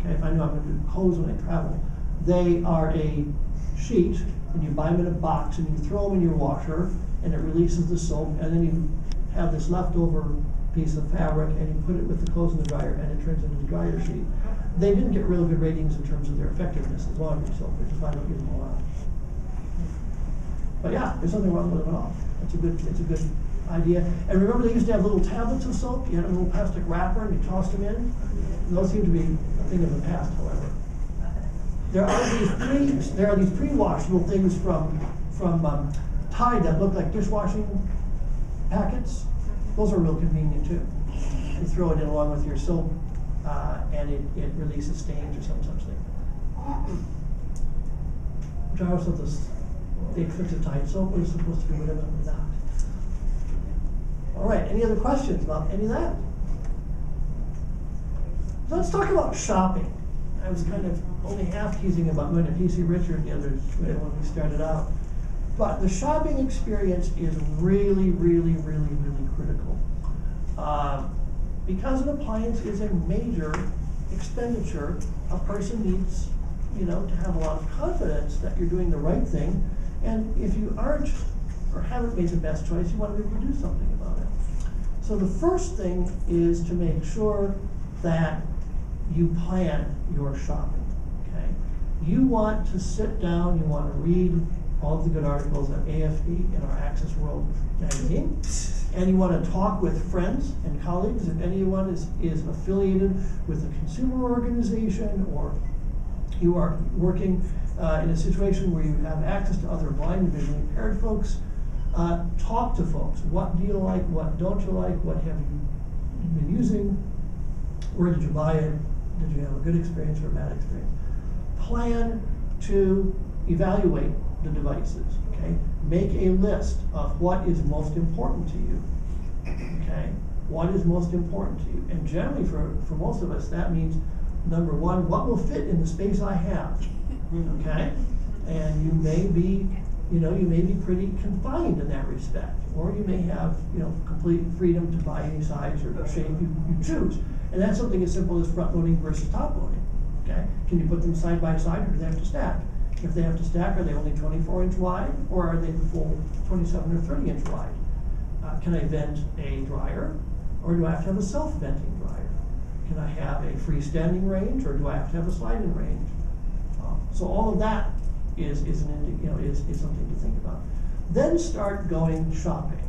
Okay, if I know I'm going to do clothes when I travel, they are a sheet, and you buy them in a box, and you throw them in your washer, and it releases the soap, and then you have this leftover piece of fabric, and you put it with the clothes in the dryer, and it turns into the dryer sheet. They didn't get really good ratings in terms of their effectiveness as laundry soap, which is why I don't use them a lot. But yeah, there's nothing wrong with them at all. It's a good idea. And remember, they used to have little tablets of soap. You had a little plastic wrapper, and you tossed them in. And those seem to be a thing of the past, however. There are these pre-washable things from Tide that look like dishwashing packets. Those are real convenient too. You throw it in along with your soap, and it releases stains or some such thing. Which I also thought the expensive Tide soap was supposed to be rid of it without. All right, any other questions about any of that? So let's talk about shopping. I was kind of only half teasing about going to PC Richard the other day when we started out. But the shopping experience is really, really, really, really critical. Because an appliance is a major expenditure, a person needs, to have a lot of confidence that you're doing the right thing. And if you aren't or haven't made the best choice, you want to be able to do something about it. So the first thing is to make sure that you plan your shopping, okay? You want to sit down, you want to read all of the good articles at AFB in our Access World magazine, and you want to talk with friends and colleagues. If anyone is affiliated with a consumer organization or you are working in a situation where you have access to other blind and visually impaired folks, talk to folks. What do you like? What don't you like? What have you been using? Where did you buy it? Did you have a good experience or a bad experience? Plan to evaluate the devices, okay? Make a list of what is most important to you, okay? What is most important to you? And generally for most of us, that means, number one, what will fit in the space I have, okay? And you may be, you may be pretty confined in that respect, or you may have, complete freedom to buy any size or shape you choose. And that's something as simple as front loading versus top loading, okay? Can you put them side by side, or do they have to stack? If they have to stack, are they only 24-inch wide, or are they the full 27 or 30-inch wide? Can I vent a dryer, or do I have to have a self-venting dryer? Can I have a freestanding range, or do I have to have a sliding range? So all of that is something to think about. Then start going shopping,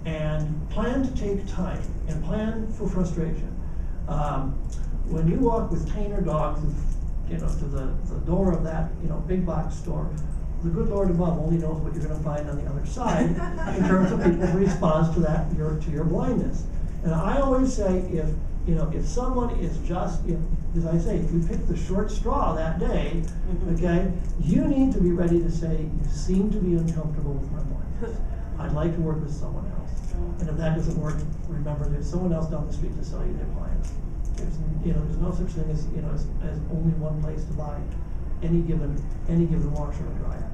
and plan to take time, and plan for frustration. When you walk with Tainer dogs, to the door of that, big box store, the good Lord above only knows what you're going to find on the other side in terms of people's response to that, to your blindness. And I always say, if someone is just, as I say, if you pick the short straw that day, okay, you need to be ready to say, you seem to be uncomfortable with my blindness. I'd like to work with someone else. And if that doesn't work, remember there's someone else down the street to sell you their clients. There's no such thing as as only one place to buy any given washer or dryer.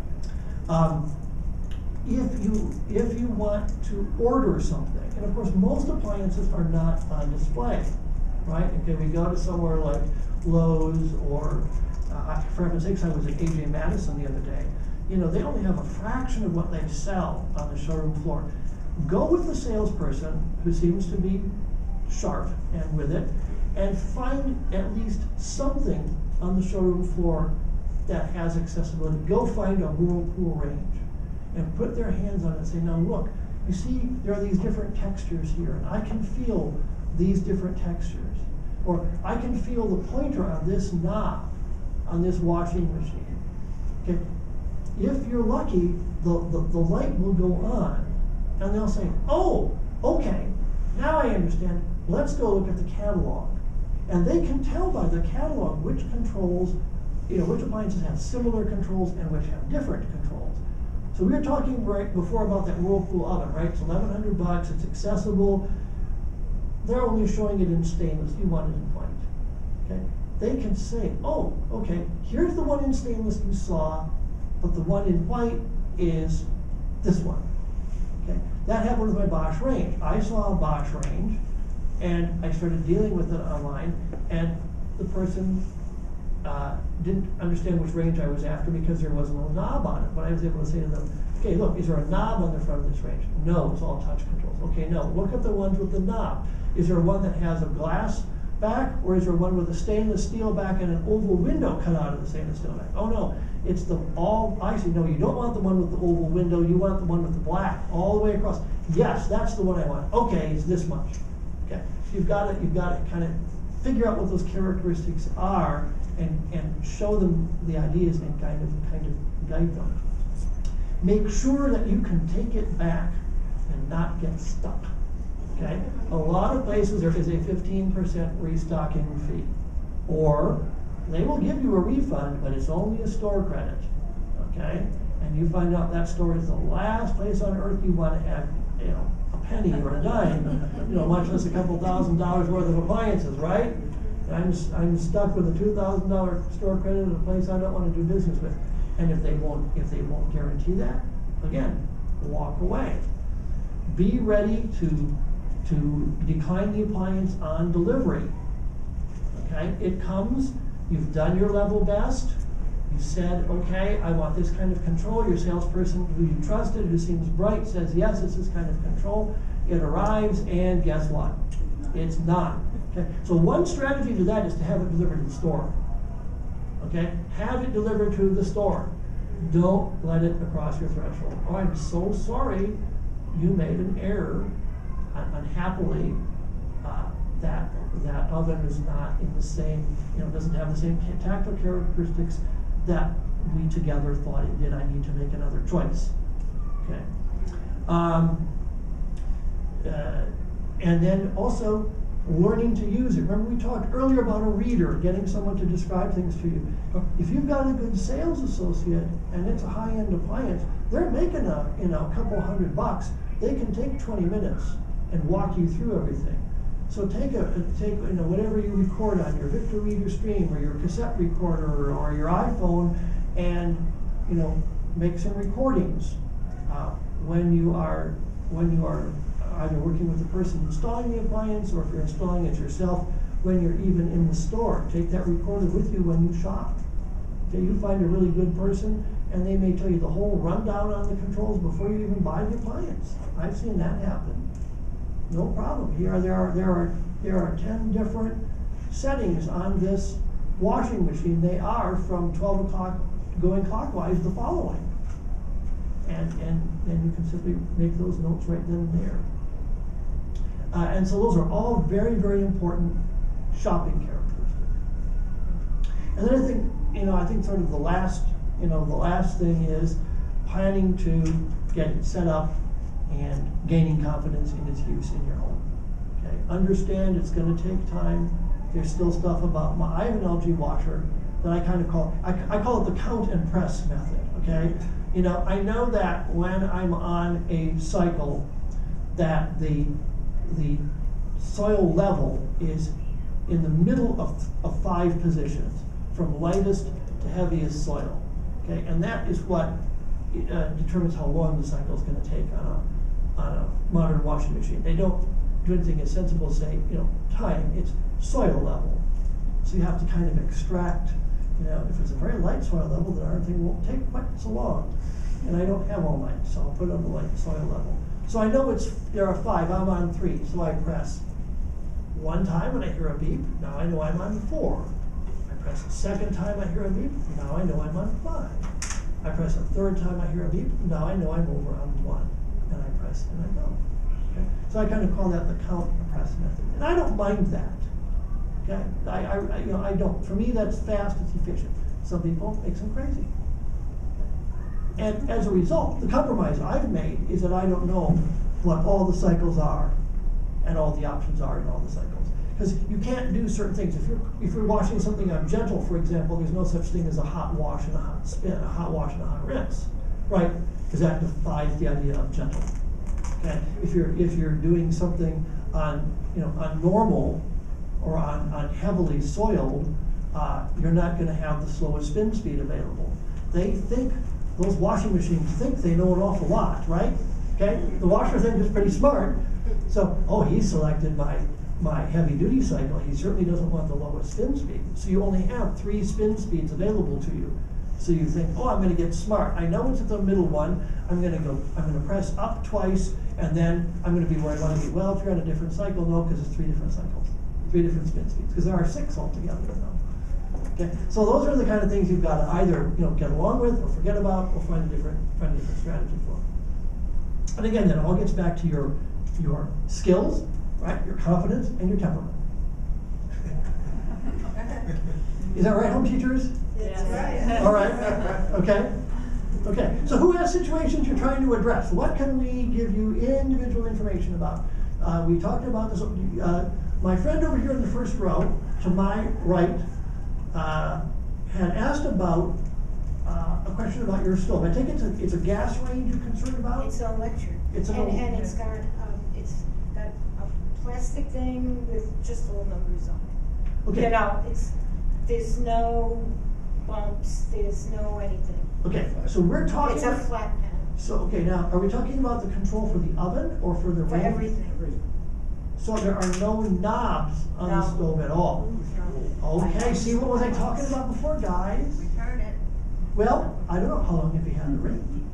If you want to order something, and of course most appliances are not on display, right? Okay, we go to somewhere like Lowe's, or for heaven's sakes, I was at AJ Madison the other day. They only have a fraction of what they sell on the showroom floor. Go with the salesperson who seems to be sharp and with it, and find at least something on the showroom floor that has accessibility. Go find a Whirlpool range and put their hands on it and say, now look, you see there are these different textures here, and I can feel these different textures. Or I can feel the pointer on this knob on this washing machine. Okay. If you're lucky, the light will go on, and they'll say, oh, okay, now I understand. Let's go look at the catalog. And they can tell by the catalog which controls, which appliances have similar controls and which have different controls. So we were talking right before about that Whirlpool oven, right? It's $1,100, it's accessible. They're only showing it in stainless. You want it in white, okay? They can say, oh, okay, here's the one in stainless you saw, but the one in white is this one, okay? That happened with my Bosch range. I saw a Bosch range, and I started dealing with it online, and the person didn't understand which range I was after because there was no knob on it. But I was able to say to them, okay, look, is there a knob on the front of this range? No, it's all touch controls. Okay, no, look at the ones with the knob. Is there one that has a glass back, or is there one with a stainless steel back and an oval window cut out of the stainless steel back? Oh no, it's I see. No, you don't want the one with the oval window, you want the one with the black all the way across. Yes, that's the one I want. Okay, it's this much. Okay, so you've got to kind of figure out what those characteristics are and show them the ideas and kind of guide them. Make sure that you can take it back and not get stuck. Okay? A lot of places there is a 15% restocking fee, or they will give you a refund, but it's only a store credit. Okay? And you find out that store is the last place on earth you want to have, a penny or a dime, much less a couple $1,000s worth of appliances, right? I'm stuck with a $2,000 store credit at a place I don't want to do business with. And if they won't guarantee that, again, walk away. Be ready to decline the appliance on delivery. Okay, it comes, you've done your level best, you said, okay, I want this kind of control. Your salesperson who you trusted, who seems bright, says, yes, it's this kind of control. It arrives, and guess what? It's not. Okay, so one strategy to that is to have it delivered to the store. Okay, have it delivered to the store. Don't let it across your threshold. Oh, I'm so sorry, you made an error. Unhappily, that oven is not in the same, doesn't have the same tactile characteristics that we together thought it did. I need to make another choice. Okay. And then also learning to use it. Remember we talked earlier about a reader, getting someone to describe things to you. If you've got a good sales associate and it's a high-end appliance, they're making a couple $100. They can take 20 minutes and walk you through everything. So take whatever you record on your Victor Reader Stream or your cassette recorder or your iPhone, and make some recordings when you are either working with the person installing the appliance, or if you're installing it yourself, when you're even in the store. Take that recorder with you when you shop. Okay, you find a really good person, and they may tell you the whole rundown on the controls before you even buy the appliance. I've seen that happen. No problem. Here there are 10 different settings on this washing machine. They are from 12 o'clock going clockwise the following. And then you can simply make those notes right then and there. And so those are all very, very important shopping characteristics. And then I think sort of the last thing is planning to get it set up and gaining confidence in its use in your home. Okay, understand it's going to take time. There's still stuff about I have an LG washer that I kind of call it the count and press method. Okay, I know that when I'm on a cycle, that the soil level is in the middle of 5 positions, from lightest to heaviest soil. Okay, and that is what determines how long the cycle is going to take on a modern washing machine. They don't do anything as sensible as say, time. It's soil level. So you have to kind of extract, if it's a very light soil level, then our thing won't take quite so long. And I don't have all night, so I'll put it on the light soil level. So I know there are 5, I'm on 3, so I press 1 time and I hear a beep, now I know I'm on 4. I press a 2nd time I hear a beep, now I know I'm on 5. I press a 3rd time I hear a beep, now I know I'm over on 1. And I press and I go. Okay? So I kind of call that the count and press method. And I don't mind that. Okay? I don't. For me, that's fast, it's efficient. Some people makes them crazy. And as a result, the compromise I've made is that I don't know what all the cycles are and all the options are in all the cycles. Because you can't do certain things. If you're washing something on gentle, for example, there's no such thing as a hot wash and a hot spin, a hot wash and a hot rinse, right? Because that defies the idea of gentle. Okay, if you're doing something on normal or on heavily soiled, you're not going to have the slowest spin speed available. Those washing machines think they know an awful lot, right? Okay, the washer thinks it's pretty smart. So, he selected my heavy duty cycle. He certainly doesn't want the lowest spin speed. So you only have 3 spin speeds available to you. So you think, I'm going to get smart. I know it's at the middle one. I'm going to press up twice, and then I'm going to be where I want to be. Well, if you're on a different cycle, no, because it's 3 different cycles, 3 different spin speeds, because there are 6 altogether. Okay, so those are the kind of things you've got to either get along with, or forget about, or find a different strategy for. And again, that all gets back to your skills, right? Your confidence and your temperament. Is that right, home teachers? That's right. All right. Okay. Okay. So who has situations you're trying to address? What can we give you individual information about? We talked about this. My friend over here in the first row, to my right, had asked about a question about your stove. I take it's a gas range you're concerned about? It's electric. It's and it's got a plastic thing with just all numbers on it. Okay. There's no bumps, there's no anything. Okay, so we're talking. It's a flat panel. So okay, now are we talking about the control for the oven or for the range? For everything. So there are no knobs on the stove at all. Okay, see what was I talking about before, guys? Return it. Well, I don't know how long have you had the ring.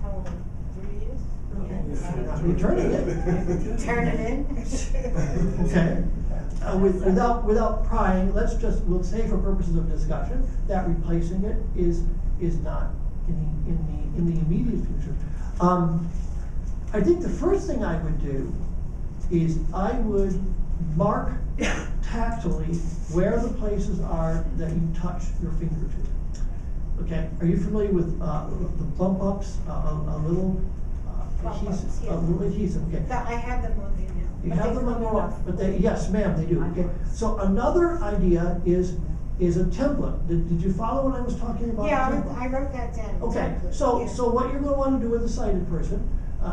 How long? 3 years? Okay. Returning it. Turn it in. Okay. Without prying, we'll say for purposes of discussion that replacing it is not in the immediate future. I think the first thing I would do is I would mark tactily where the places are that you touch your finger to. Okay, are you familiar with the bump ups, a little Bump ups, adhesive, yeah. a little adhesive, okay? I have them on there now. You but have they them on come your, off. but they, yes, ma'am, they do, okay? So another idea is a template. Did you follow what I was talking about? Yeah, Template? I wrote that down. Okay, template, so, yeah. so what you're gonna wanna do with a sighted person,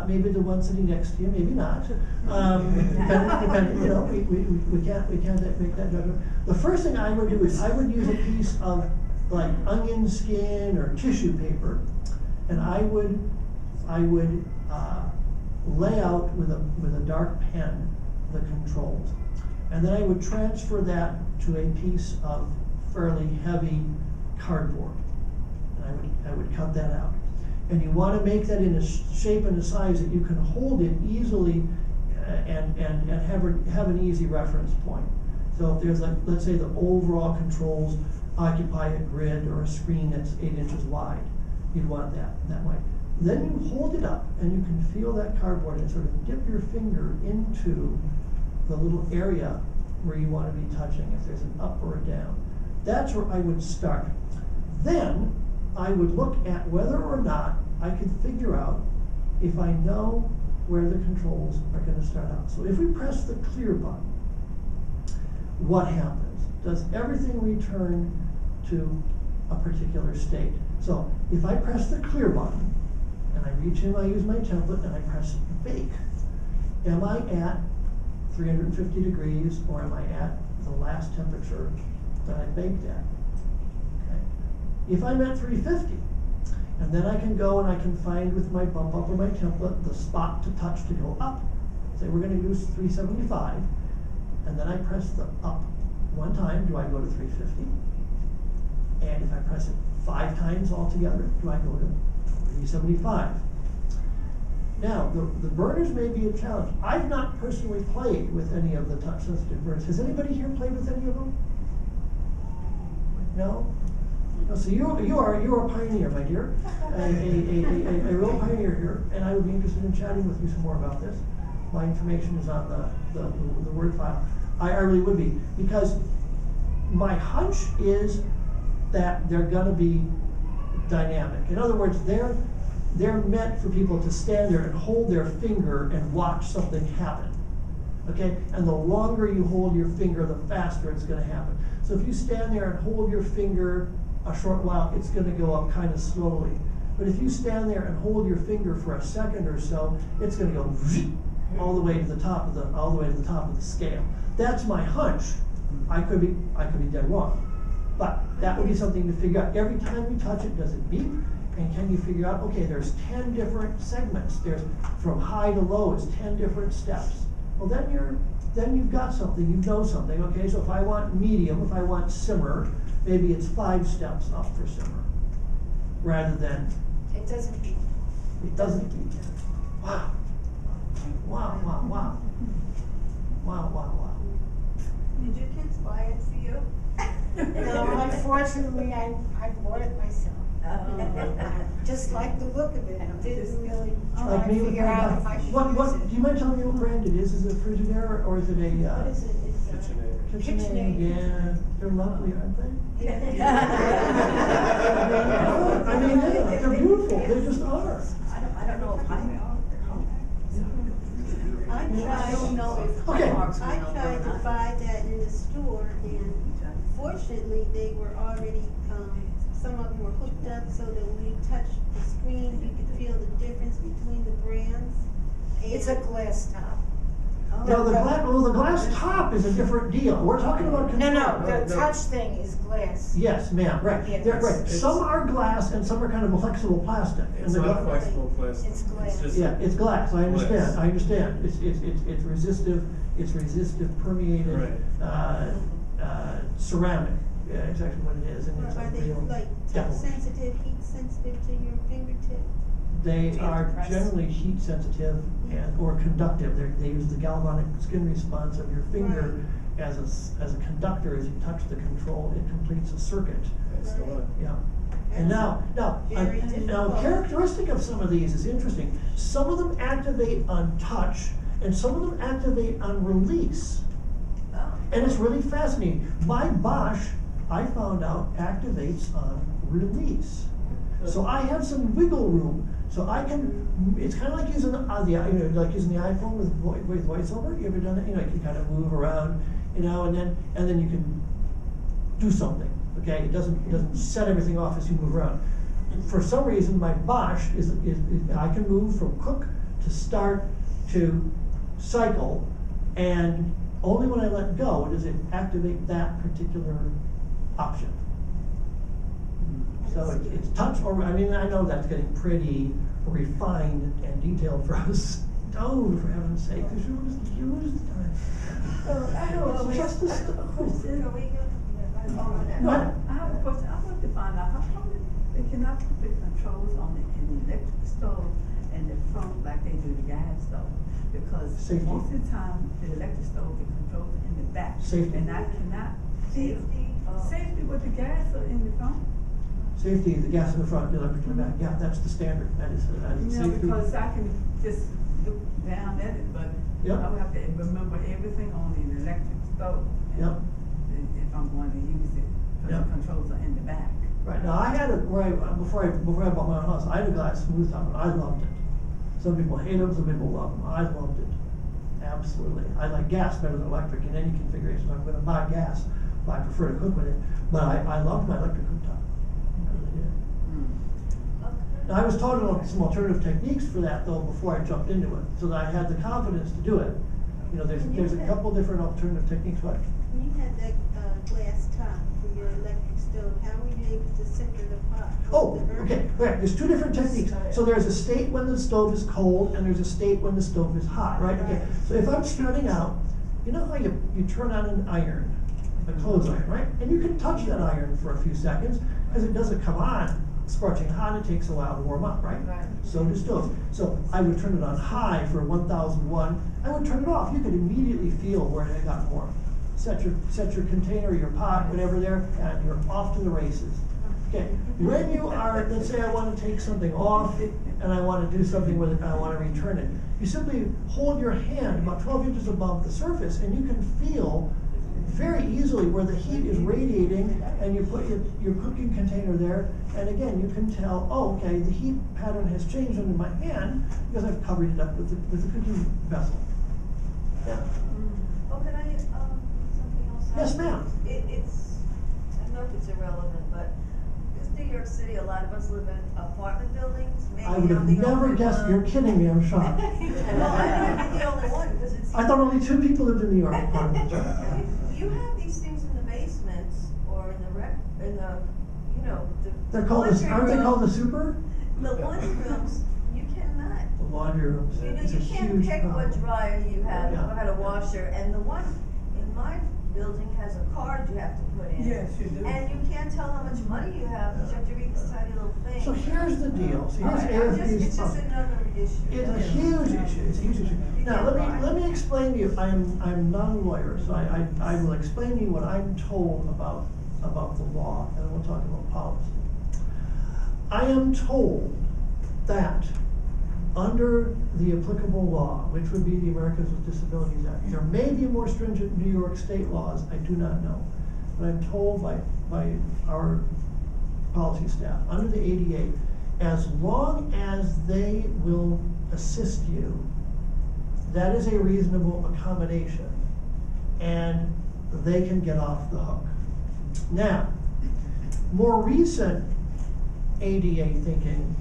maybe the one sitting next to you, maybe not. Depending, you know, we can't make that judgment. The first thing I would do is I would use a piece of like onion skin or tissue paper, and I would lay out with a dark pen the controls. And then I would transfer that to a piece of fairly heavy cardboard. And I would cut that out. And you want to make that in a shape and a size that you can hold it easily and have an easy reference point. So if there's like, let's say the overall controls occupy a grid or a screen that's 8 inches wide, you'd want that way. Then you hold it up and you can feel that cardboard and sort of dip your finger into the little area where you want to be touching, if there's an up or a down. That's where I would start. Then I would look at whether or not I could figure out if I know where the controls are going to start out. So if we press the clear button, what happens? Does everything return to a particular state? So if I press the clear button, and I reach in, I use my template, and I press bake, am I at 350 degrees, or am I at the last temperature that I baked at? Okay. If I'm at 350, and then I can go and I can find with my bump up or my template the spot to touch to go up. Say we're going to use 375, and then I press the up one time, do I go to 350? And if I press it 5 times altogether, do I go to 375? Now, the burners may be a challenge. I've not personally played with any of the touch-sensitive burners. Has anybody here played with any of them? No? No, so you're a pioneer, my dear, a real pioneer here, and I would be interested in chatting with you some more about this. My information is on the Word file. I really would be, because my hunch is that they're going to be dynamic. In other words, they're meant for people to stand there and hold their finger and watch something happen. Okay? And the longer you hold your finger, the faster it's going to happen. So if you stand there and hold your finger a short while, it's going to go up kind of slowly. But if you stand there and hold your finger for a second or so, it's going to go all the way to the top of the scale. That's my hunch. I could be dead wrong. But that would be something to figure out. Every time you touch it, does it beep? And can you figure out, okay, there's 10 different segments. There's from high to low is 10 different steps. Well, then you've got something, you know something. Okay, so if I want medium, if I want simmer, maybe it's 5 steps up for simmer, rather than. It doesn't beep. It doesn't beep. Wow. Wow, wow, wow. Wow, wow, wow. Did your kids buy it for you? No, unfortunately, I bought it myself. Just like the look of it. I didn't really try Like to me with figure my out dog. if I should What, use it. do you mind telling me what brand it is? Is it a Frigidaire or is it a? What is it? It's KitchenAid. KitchenAid. Yeah, they're lovely, aren't they? I mean, they're beautiful. They just are. I don't know if I don't know if Okay. I tried to buy that in the store, and fortunately, they were already, some of them were hooked up so that when you touch the screen, you could feel the difference between the brands. It's a glass top. Now, the glass top is a different deal. We're talking about No, control. no, the touch thing is glass. Yes, ma'am, right. Yeah, They're, right. it's- Some are glass and some are kind of a flexible plastic. And It's the not gla- flexible plastic. It's glass. just Yeah, it's glass, I understand, glass. I understand. It's resistive, permeated, Right. ceramic. Yeah, exactly what it is, and Or it's a are they real like touch devil. sensitive, heat sensitive to your fingertip? They To are press. generally heat sensitive or conductive. They use the galvanic skin response of your finger as a conductor. As you touch the control, it completes a circuit. That's the one. Yeah. And now, Very difficult. characteristic of some of these is interesting. Some of them activate on touch, and some of them activate on release. And it's really fascinating. My Bosch, I found out, activates on release. So I have some wiggle room. So I can, it's kind of like using like using the iPhone with voiceover. You ever done it? You know, you can kind of move around, you know, and then you can do something. Okay, it doesn't set everything off as you move around. For some reason, my Bosch is I can move from cook to start to cycle, and only when I let go does it activate that particular option. So it's touch, or I mean, I know that's getting pretty refined and detailed for a stove, for heaven's sake. Because you just use time. I know it's just a stove. I have a question. I want to find out how come they cannot put the controls on it in the electric stove and the front like they do the gas stove. Because Safety. most of the time the electric stove, the controls are in the back. Safety. And I cannot see safety with the gas or in the front. Safety, the gas in the front, the electric in the back. Yeah, that's the standard. That is safety. Because I can just look down at it, but Yep. I would have to remember everything on the electric stove. Yep. If I'm going to use it, because Yep. the controls are in the back. Right, now I had it before I bought my own house, I had a glass smooth top, and I loved it. Some people hate them, some people love them. I loved it. Absolutely. I like gas better than electric in any configuration. I'm going to buy gas, but I prefer to cook with it. But I loved my electric cooktop. I really did. Now, I was taught some alternative techniques for that, though, before I jumped into it, so that I had the confidence to do it. You know, there's a couple different alternative techniques. What? When you had that glass top for your electric stove, how were you able to center the pot? Oh, okay. Right. There's two different techniques. So there's a state when the stove is cold, and there's a state when the stove is hot, right? Okay. So if I'm starting out, you know how you turn on an iron, a clothes iron, right? And you can touch that iron for a few seconds, because it doesn't come on scorching hot. It takes a while to warm up, right? Right. So do stoves. So I would turn it on high for 1001. I would turn it off. You could immediately feel where it got warm. Set your container, your pot, whatever there, and you're off to the races. Okay, when you are, let's say I want to take something off and I want to do something with it and I want to return it, you simply hold your hand about 12 inches above the surface and you can feel very easily where the heat is radiating, and you put your cooking container there, and again you can tell, oh, okay, the heat pattern has changed under my hand because I've covered it up with the cooking vessel. Yeah. Oh, can I, something else? Yes, ma'am. It's, I don't know if it's irrelevant, but it's New York City, a lot of us live in apartment buildings. Maybe I would have I'm the never only guessed. one. You're kidding me. I'm shocked. Well, I might be the only one, because it's. I thought only 2 people lived in New York apartments. You have these things in the basements or in the you know, the. They're called laundry aren't they room. called the super? The laundry rooms, you cannot. The laundry rooms. You know, It's a you can't huge pick problem. what dryer you have, Yeah. or how to washer, and the one in my building has a card you have to put in. Yes, you do. And you can't tell how much money you have, because you have to read this tiny little thing. So here's the deal. So here's Alright, AFP's it's just problem. another issue. It's a huge issue. It's a huge issue. Now let me explain to you. I'm not a lawyer, so I will explain to you what I'm told about the law, and then we'll talk about policy. I am told that under the applicable law, which would be the Americans with Disabilities Act, there may be more stringent New York state laws. I do not know, but I'm told by our policy staff under the ADA, as long as they will assist you, that is a reasonable accommodation, and they can get off the hook. Now, more recent ADA thinking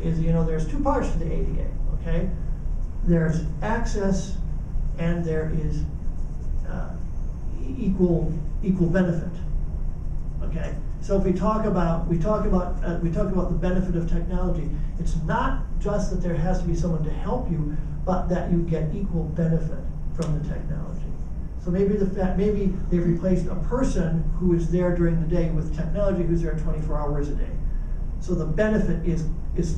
is, you know, there's 2 parts to the ADA, okay? There's access and there is equal benefit, okay? So if we talk about the benefit of technology, it's not just that there has to be someone to help you, but that you get equal benefit from the technology. So maybe maybe they've replaced a person who is there during the day with technology who's there 24 hours a day. So the benefit is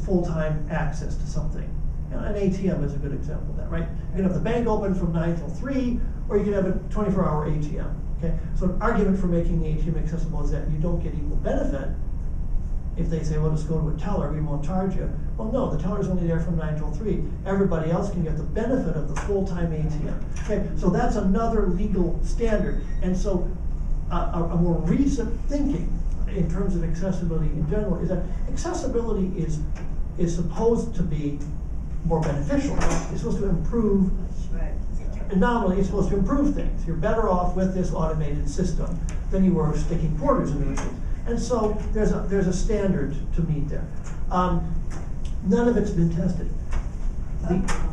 full-time access to something. You know, an ATM is a good example of that, right? You can have the bank open from 9 till 3, or you can have a 24-hour ATM. Okay, so an argument for making the ATM accessible is that you don't get equal benefit, if they say, well, just go to a teller, we won't charge you. Well, no, the teller's only there from 9 till 3. Everybody else can get the benefit of the full-time ATM. Okay, so that's another legal standard. And so a more recent thinking in terms of accessibility in general is that accessibility is supposed to be more beneficial. It's supposed to improve. Right. Nominally, it's supposed to improve things. You're better off with this automated system than you were sticking quarters into things. And so there's a standard to meet there. None of it's been tested.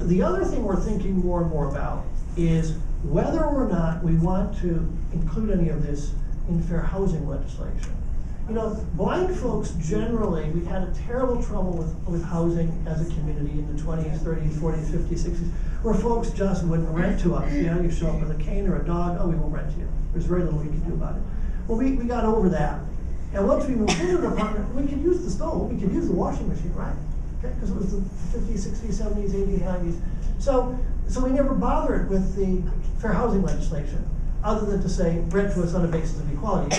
The other thing we're thinking more and more about is whether or not we want to include any of this in fair housing legislation. You know, blind folks generally, we had a terrible trouble with housing as a community in the 20s, 30s, 40s, 50s, 60s, where folks just wouldn't rent to us. You know, you show up with a cane or a dog, oh, we won't rent to you. There's very little we can do about it. Well, we got over that. And once we moved into an apartment, we could use the stove, we could use the washing machine, right? Okay, because it was the 50s, 60s, 70s, 80s, 90s. So we never bothered with the fair housing legislation, other than to say rent to us on a basis of equality.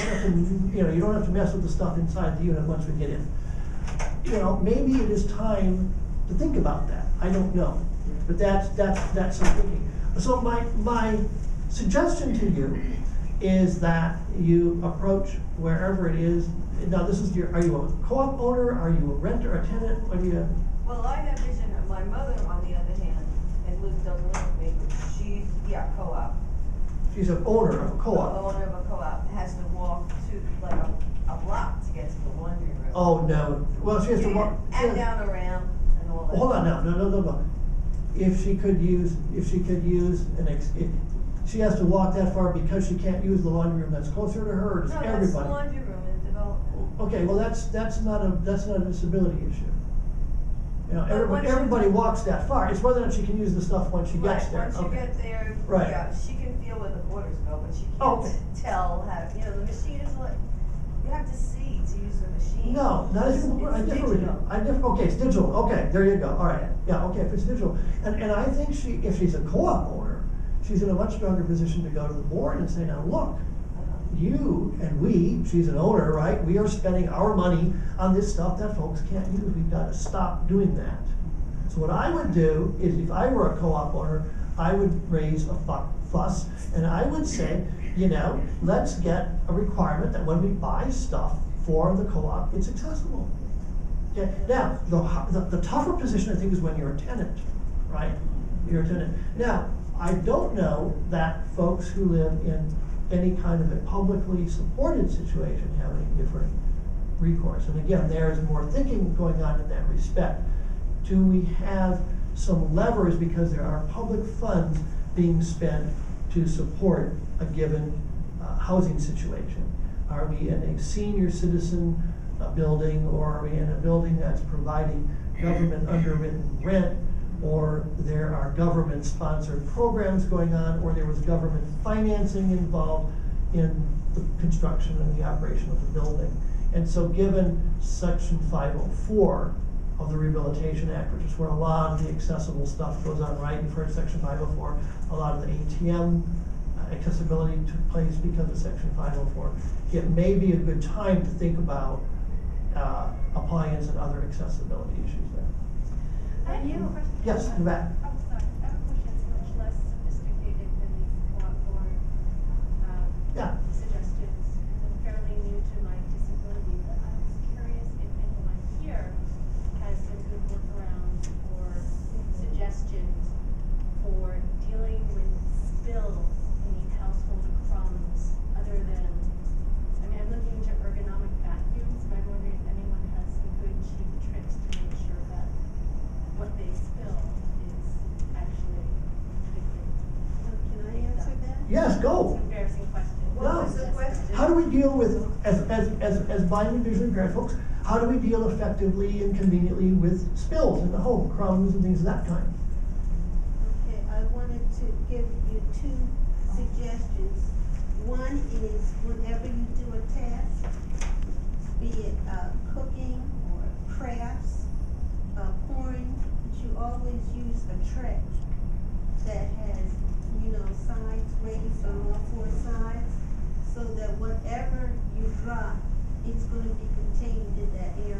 You don't have to mess with the stuff inside the unit once we get in. You know, maybe it is time to think about that. I don't know, but that's some thinking. So my suggestion to you is that you approach wherever it is. Now, this is are you a co-op owner? Are you a renter, a tenant? What do you? Well, I have vision. My mother, on the other hand, and Liz doesn't live with me, but she's, co-op. She's an owner of a co-op. The owner of a co-op has to walk to like a block to get to the laundry room. Oh no! Well, she has to walk. And down a ramp and all that. Hold on now, no. If she could use she has to walk that far because she can't use the laundry room that's closer to her, or does everybody? That's the laundry room in the development. Okay, well that's not a disability issue. You know, everybody walks that far. It's whether or not she can use the stuff once she gets there. Once you get there, right. Yeah, she can feel where the quarters go, but she can't tell how. The machine is like you have to see to use the machine. No, not as I differ with you. Okay, it's digital. Okay, there you go. All right. Yeah. Okay, if it's digital, and I think if she's a co-op owner, she's in a much stronger position to go to the board and say, now look, you and we, she's an owner, right? We are spending our money on this stuff that folks can't use. We've got to stop doing that. So what I would do is, if I were a co-op owner, I would raise a fuss, and I would say, let's get a requirement that when we buy stuff for the co-op, it's accessible. Okay. Now, the tougher position, I think, is when you're a tenant, right? You're a tenant. Now, I don't know that folks who live in any kind of a publicly supported situation have any different recourse. And again, there is more thinking going on in that respect. Do we have some levers because there are public funds being spent to support a given housing situation? Are we in a senior citizen building, or are we in a building that's providing government underwritten rent, or there are government-sponsored programs going on, or there was government financing involved in the construction and the operation of the building. And so given Section 504 of the Rehabilitation Act, which is where a lot of the accessible stuff goes on, right? You've heard Section 504, a lot of the ATM accessibility took place because of Section 504. It may be a good time to think about appliance and other accessibility issues there. I have a question. Yes, in the back. Oh, sorry. I have a question that's much less sophisticated than these co-op board suggestions. I'm fairly new to my disability, but I was curious if anyone here has some good workarounds or suggestions for dealing with spills in household crumbs, other than, I'm looking into ergonomic vacuums, but I'm wondering if anyone has some good cheap tricks to make sure that what they spill is actually Can I answer that? Yes, go. It's an embarrassing question. What was the question? How do we deal with, as blind and visually impaired folks, how do we deal effectively and conveniently with spills in the home, crumbs and things of that kind? Okay, I wanted to give you two suggestions. One is whenever you do a task, be it cooking or crafts, pouring, you always use a tray that has, sides raised on all four sides, so that whatever you drop it's gonna be contained in that area.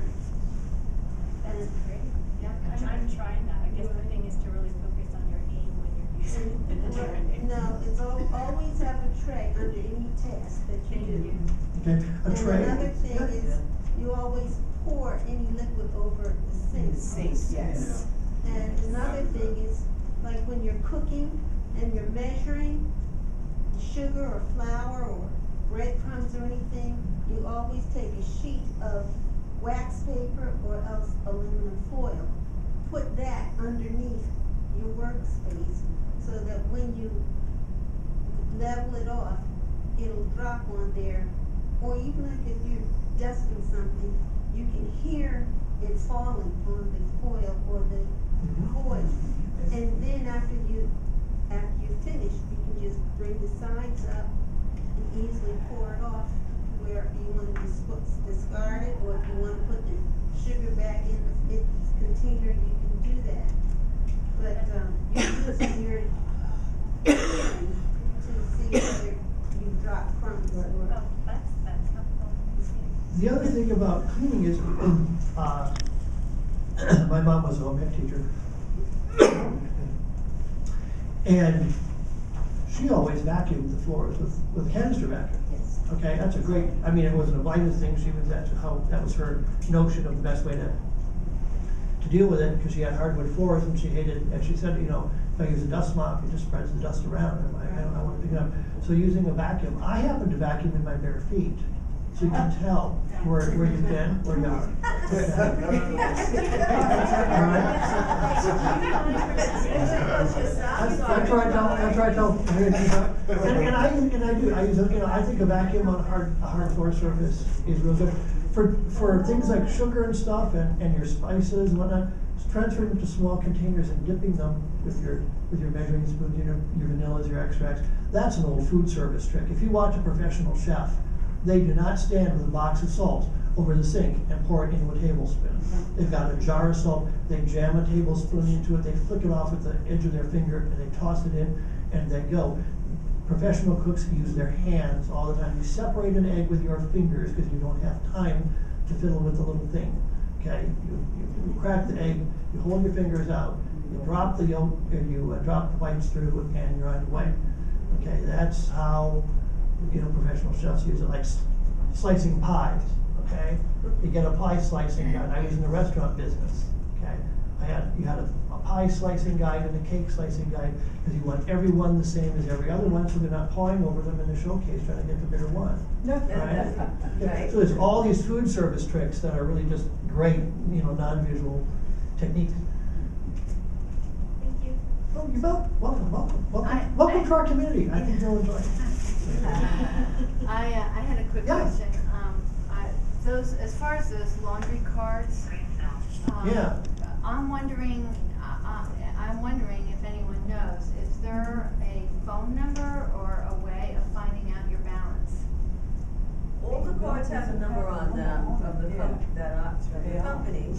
And Great. Yeah, I'm trying that. I guess the thing is to really focus on your aim when you're using it. no, it's always have a tray under any task that you do. Okay, a And tray. another thing is, you always pour any liquid over the sink. Sink, yes. And another thing is, like when you're cooking and you're measuring sugar or flour or breadcrumbs or anything, you always take a sheet of wax paper or else aluminum foil. Put that underneath your workspace so that when you level it off, it'll drop on there. Or even like if you're dusting something, you can hear it falling on the foil or the coil. And then after you finish, you can just bring the sides up and easily pour it off where you want to discard it, or if you want to put the sugar back in its container, you can do that. But you're using your hand to see whether you drop crumbs or Oh, that's helpful. The other thing about cleaning is, my mom was a home ec teacher. And she always vacuumed the floors with a canister vacuum. Yes. Okay, that's a great, I mean, it wasn't a blindness thing, that was her notion of the best way to deal with it, because she had hardwood floors and she hated, and she said, you know, if I use a dust mop, it just spreads the dust around, and I want to pick it up. So using a vacuum, I happen to vacuum in my bare feet, so you can tell where you've been, where you are. That's right, and I do. I use I think a vacuum on a hard floor surface is real good for things like sugar and stuff and your spices and whatnot. Transferring them to small containers and dipping them with your measuring spoon, your vanillas, your extracts. That's an old food service trick. If you watch a professional chef, they do not stand with a box of salt over the sink and pour it into a tablespoon. They've got a jar of salt, they jam a tablespoon into it, they flick it off with the edge of their finger, and they toss it in, and they go. Professional cooks use their hands all the time. You separate an egg with your fingers because you don't have time to fiddle with the little thing. Okay, you crack the egg, you hold your fingers out, you drop the yolk, and you drop the whites through, and you're on your way. Okay, that's how professional chefs use it, like slicing pies. Okay, you get a pie slicing guide. I was in the restaurant business. Okay, you had a pie slicing guide and a cake slicing guide because you want every one the same as every other one, so they're not pawing over them in the showcase trying to get the bigger one. Right? Right. So there's all these food service tricks that are really just great, non-visual techniques. Thank you. Oh, you're welcome to our community. I think you'll enjoy it. I had a quick Yeah. question. As far as those laundry cards, Yeah. I'm wondering if anyone knows, is there a phone number or a way of finding out your balance? All the cards have a number on them from the company.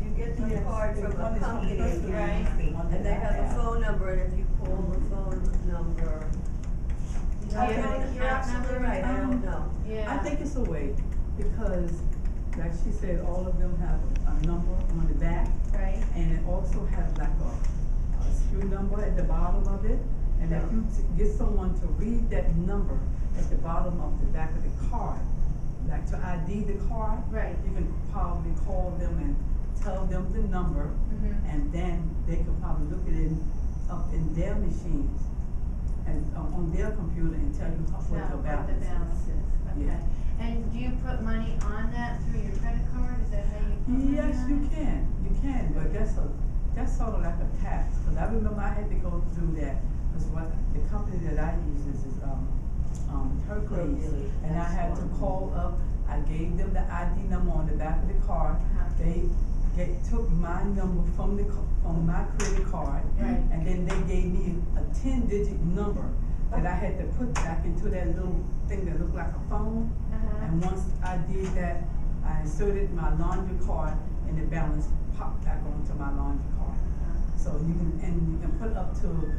You get the card from the company, Right. and they have a phone number, and if you call the phone number, you're absolutely right, I don't know. Yeah. I think it's a way, because, like she said, all of them have a number on the back. Right. And it also has like a SKU number at the bottom of it. And if you get someone to read that number at the bottom of the back of the card, like to ID the card, Right. you can probably call them and tell them the number, and then they can probably look at it up in their machines and on their computer and tell you what your balance is. Okay. Yeah. And do you put money on that through your credit card? Is that how you put money Yes, on you it? can, but that's sort of like a tax, because I remember I had to go through that, because what the company that I use is Hercules, and I had to call up, I gave them the ID number on the back of the card, they took my number from my credit card, Right. and then they gave me a 10-digit number that I had to put back into that little thing that looked like a phone. And once I did that, I inserted my laundry card, and the balance popped back onto my laundry card. So you can put up to,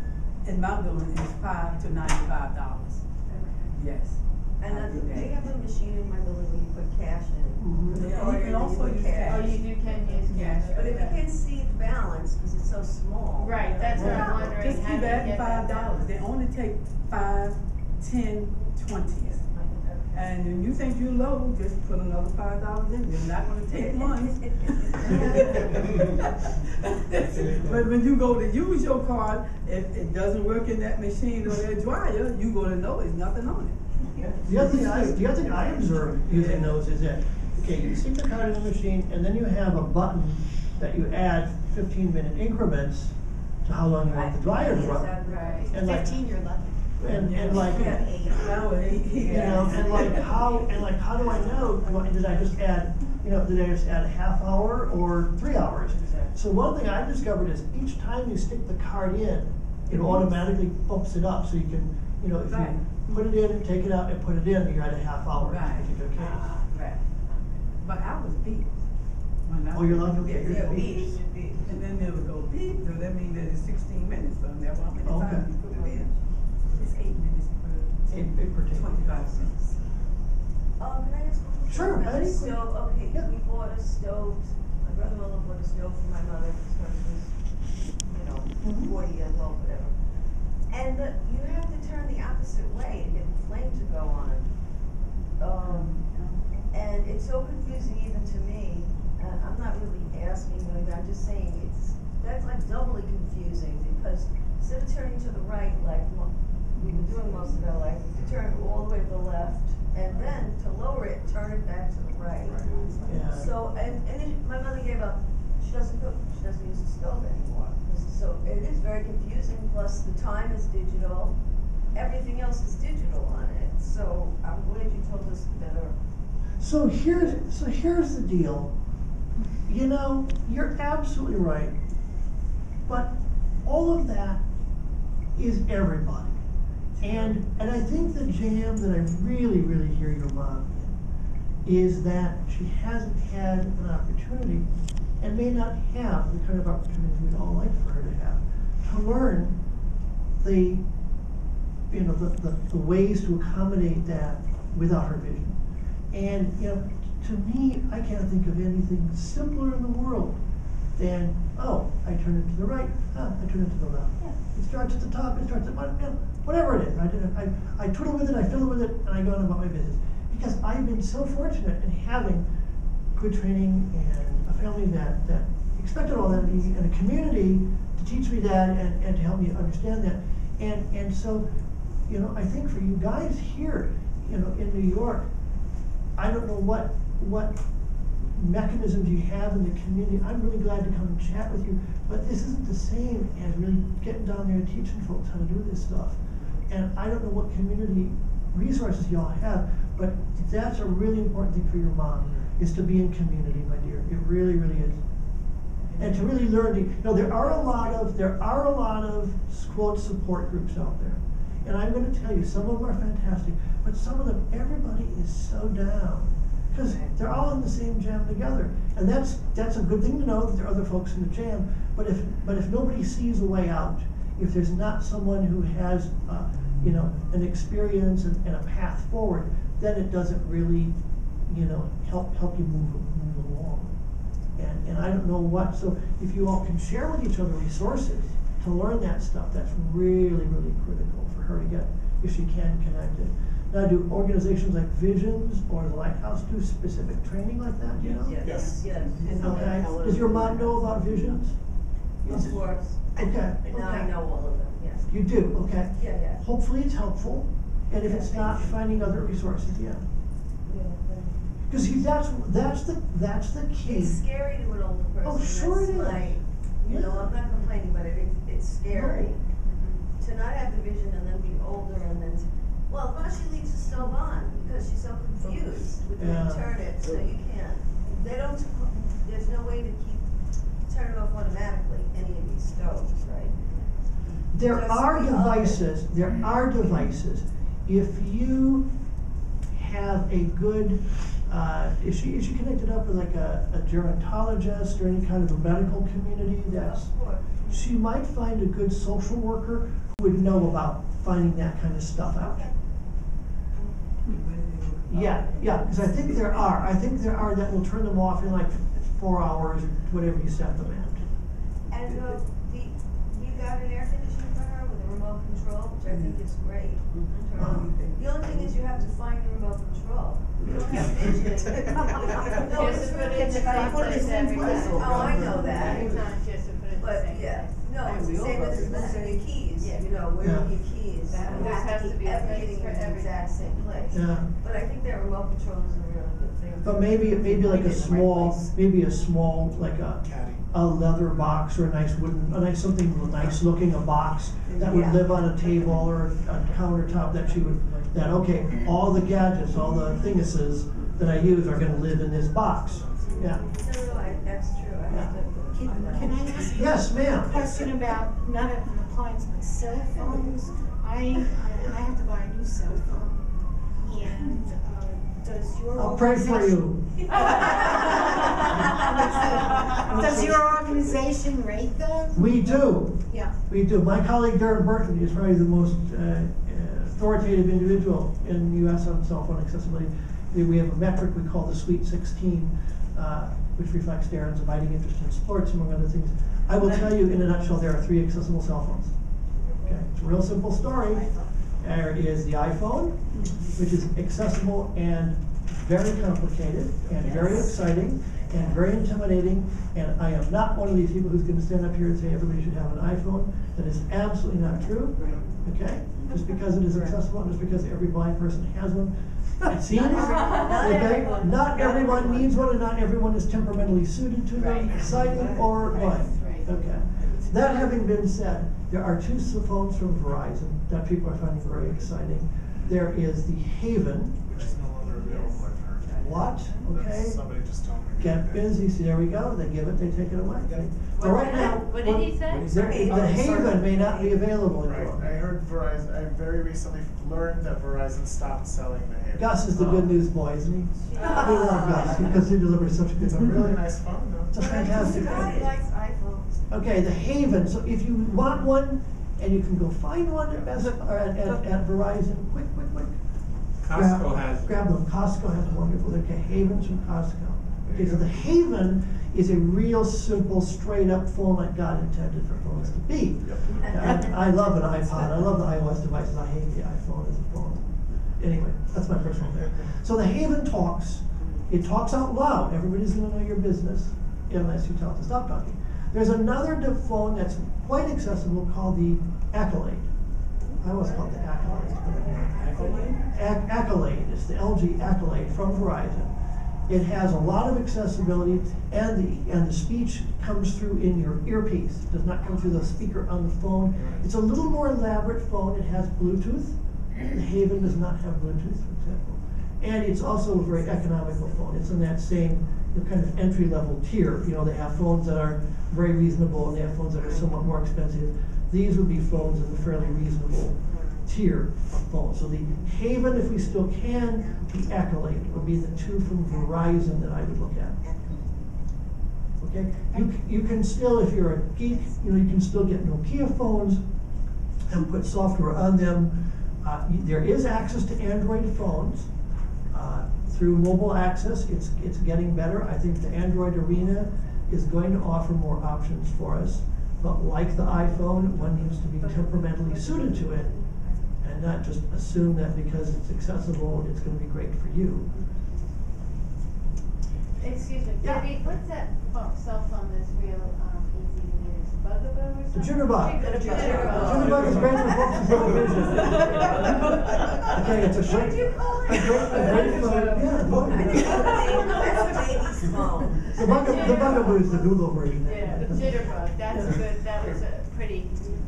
in my building, it's $5 to $95. Okay. Yes. And I do they that. have a machine in my building where you put cash in. Mhm. Yeah, you can also use cash. Oh, you can use Yes. cash. But if you okay. can't see the balance, because it's so small. Right, that's what I'm Right. wondering, Just how keep do you adding get that $5. They only take 5, 10, 20. And when you think you're low, just put another $5 in. They're not gonna take one. But when you go to use your card, if it doesn't work in that machine or that dryer, you gonna know there's nothing on it. The other thing I observe using those is that, okay, you stick the card in the machine, and then you have a button that you add 15-minute increments to how long you want the dryer to run. Right. And like, 15, you're lucky. and like, We have 8. Now, you know, and like how do I know, did I just add, did I just add a half hour or 3 hours? So one thing I discovered is each time you stick the card in, it automatically bumps it up, so you can, if Right. you put it in, take it out, and put it in, you're at a half hour in Right. this particular case. Right. But I was beat. When I Oh, you're was- lucky, okay, Yeah, you're beat. And then they would go beep, so that means that it's 16 minutes from there. How many Okay. times you put it in? It's 8 minutes It pertains. 25 cents. Can I ask one more Sure, question about the any- stove? Okay, yeah. we bought a stove, my brother-in-law bought a stove for my mother, because hers was, Mhm. 40 years old, whatever. And you have to turn the opposite way to get the flame to go on. And it's so confusing even to me. I'm not really asking, I'm just saying that's like doubly confusing, because instead of turning to the right, like we've been doing most of our life, to turn all the way to the left, and then to lower it, turn it back to the right. Yeah. So, and my mother gave up. She doesn't cook. She doesn't use the stove anymore. So it is very confusing. Plus, the time is digital. Everything else is digital on it. So I'm glad you told us better. So here's the deal. You're absolutely right. But all of that is everybody. And I think the jam that I really, really hear your mom in is that she hasn't had an opportunity, and may not have the kind of opportunity we'd all like for her to have, to learn the ways to accommodate that without her vision. And to me, I can't think of anything simpler in the world than, I turn it to the right, I turn it to the left. Yeah. It starts at the top, it starts at whatever it is. I twiddle with it, I fiddle with it, and I go on about my business. Because I've been so fortunate in having good training and a family that expected all that, and a community to teach me that and to help me understand that. And so, I think for you guys here, in New York, I don't know what mechanisms you have in the community. I'm really glad to come and chat with you, but this isn't the same as really getting down there and teaching folks how to do this stuff. And I don't know what community resources y'all have, but that's a really important thing for your mom, is to be in community, my dear. It really, really is. And to really learn there are a lot of quote support groups out there. And I'm going to tell you, some of them are fantastic, but some of them, everybody is so down. Because they're all in the same jam together. And that's a good thing to know, that there are other folks in the jam. But if nobody sees a way out, if there's not someone who has an experience and a path forward, then it doesn't really help you move along. And I don't know what, so if you all can share with each other resources to learn that stuff, that's really, really critical for her to get, if she can, connected. Now, do organizations like Visions or the Lighthouse do specific training like that, Yes. Okay, does your mom know about Visions? Of course. Okay, And now I okay. know all of them, yes. You do, okay. Yeah. Hopefully it's helpful, and if it's not, finding other resources, yeah. Because that's the key. It's scary to an older person. Oh, sure it is. I'm not complaining, but it's scary. To not have the vision and then be older and then, now she leaves the stove on because she's so confused with Yeah. the turn it, so you can't. There's no way to turn it off automatically, any of these stoves, right? There Just are the devices. If you have a good, is she connected up with like a gerontologist or any kind of a medical community Of course. she might find a good social worker who would know about finding that kind of stuff out. Okay. But Yeah, because I think there are that will turn them off in like 4 hours, whatever you set them at. And you got an air conditioner for her with a remote control, which I think is great. The only thing is you have to find the remote control. You don't have an engine. No, it's really, It's gotta put it in the same place. oh, I know that. Every time she has to put it in the But, same yeah, place. no, it's the same as losing your keys, Yeah. you know, where Yeah. are your keys? That You has have to to be keep a place everything for in the exact same place. Yeah. But I think that remote control is a really good thing. But maybe like a small, like Caddy. a leather box or a nice something nice looking, a box that would Yeah. live on a table or a countertop okay, all the gadgets, all the thinguses that I use are gonna live in this box. Yeah. No, that's true, I have to. Can I ask Yes, a ma'am. question about not an appliance but cell phones? I have to buy a new cell phone, and does your I'll pray for you. Does your organization rate them? We do. Yeah. We do. My colleague Darren Berkeley is probably the most authoritative individual in the U.S. on cell phone accessibility. We have a metric we call the Sweet 16, which reflects Darren's abiding interest in sports, among other things. I will tell you in a nutshell, there are 3 accessible cell phones. Okay, it's a real simple story. There is the iPhone, which is accessible and very complicated and very exciting and very intimidating. And I am not one of these people who's going to stand up here and say everybody should have an iPhone. That is absolutely not true. Okay, just because it is accessible, and just because every blind person has one. It seems, okay, not everyone needs one, and not everyone is temperamentally suited to them, sighted or blind. Okay. That having been said, there are 2 phones from Verizon that people are finding very exciting. There is the Haven. Which is no longer available, I've heard. What? Okay. Somebody just told me. Get busy. See, there we go. They give it, they take it away. But right now, What did he say? the Haven may not be available Right, anymore. I heard Verizon, I very recently learned that Verizon stopped selling the Haven. Gus is the good news boy, isn't he? We love Gus because he delivers such good It's a really nice phone though. It's a fantastic God phone. likes iPhones. Okay, the Haven. So if you want one, and you can go find one at Best or at Verizon, quick. Costco has. Grab them. Costco has wonderful. Okay, Havens from Costco. Okay, so the Haven is a real simple, straight up phone like God intended for phones to be. I love an iPod. I love the iOS devices. I hate the iPhone as a phone. Anyway, that's my personal thing. So the Haven talks. It talks out loud. Everybody's going to know your business unless you tell it to stop talking. There's another phone that's quite accessible called the Accolade. I always call it the Accolade. Accolade. It's the LG Accolade from Verizon. It has a lot of accessibility, and the speech comes through in your earpiece. It does not come through the speaker on the phone. It's a little more elaborate phone. It has Bluetooth. The Haven does not have Bluetooth, for example. And it's also a very economical phone. It's in that same kind of entry-level tier. You know, they have phones that are very reasonable, and they have phones that are somewhat more expensive. These would be phones in the fairly reasonable tier of phones. So the Haven, if we still can, the Accolade would be the 2 from Verizon that I would look at. Okay, you can still, if you're a geek, you can still get Nokia phones and put software on them. There is access to Android phones through mobile access. It's getting better. I think the Android arena is going to offer more options for us. But like the iPhone, one needs to be temperamentally suited to it, and not just assume that because it's accessible, it's going to be great for you. Excuse me, Yeah. Debbie, what's that cell phone that's real easy to use? Bugaboo or The something? Jitterbug. Jitterbug. Jitterbug is great for folks with low vision. Okay, it's a What great, did you call it? a great phone. Yeah, That's the baby's phone. the Bugaboo is the Google version. Yeah, Jitterbug, that's Yeah. good, that was a pretty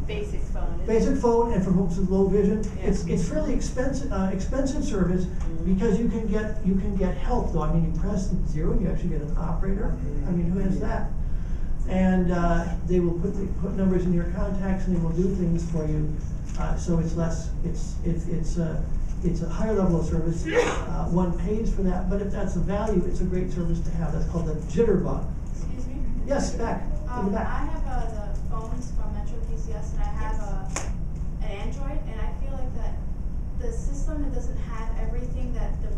basic phone. isn't it? Basic phone, and for folks with low vision, Yeah. it's fairly expensive service because you can get help though. I mean, you press 0 and you actually get an operator. I mean, who has that? And they will put numbers in your contacts, and they will do things for you. So it's less. It's a higher level of service. One pays for that, but if that's a value, it's a great service to have. That's called the Jitterbug. Excuse me? Yes, back in the back. I have the phones from Metro PCS, and I have an Android, and I feel like that the system, it doesn't have everything that the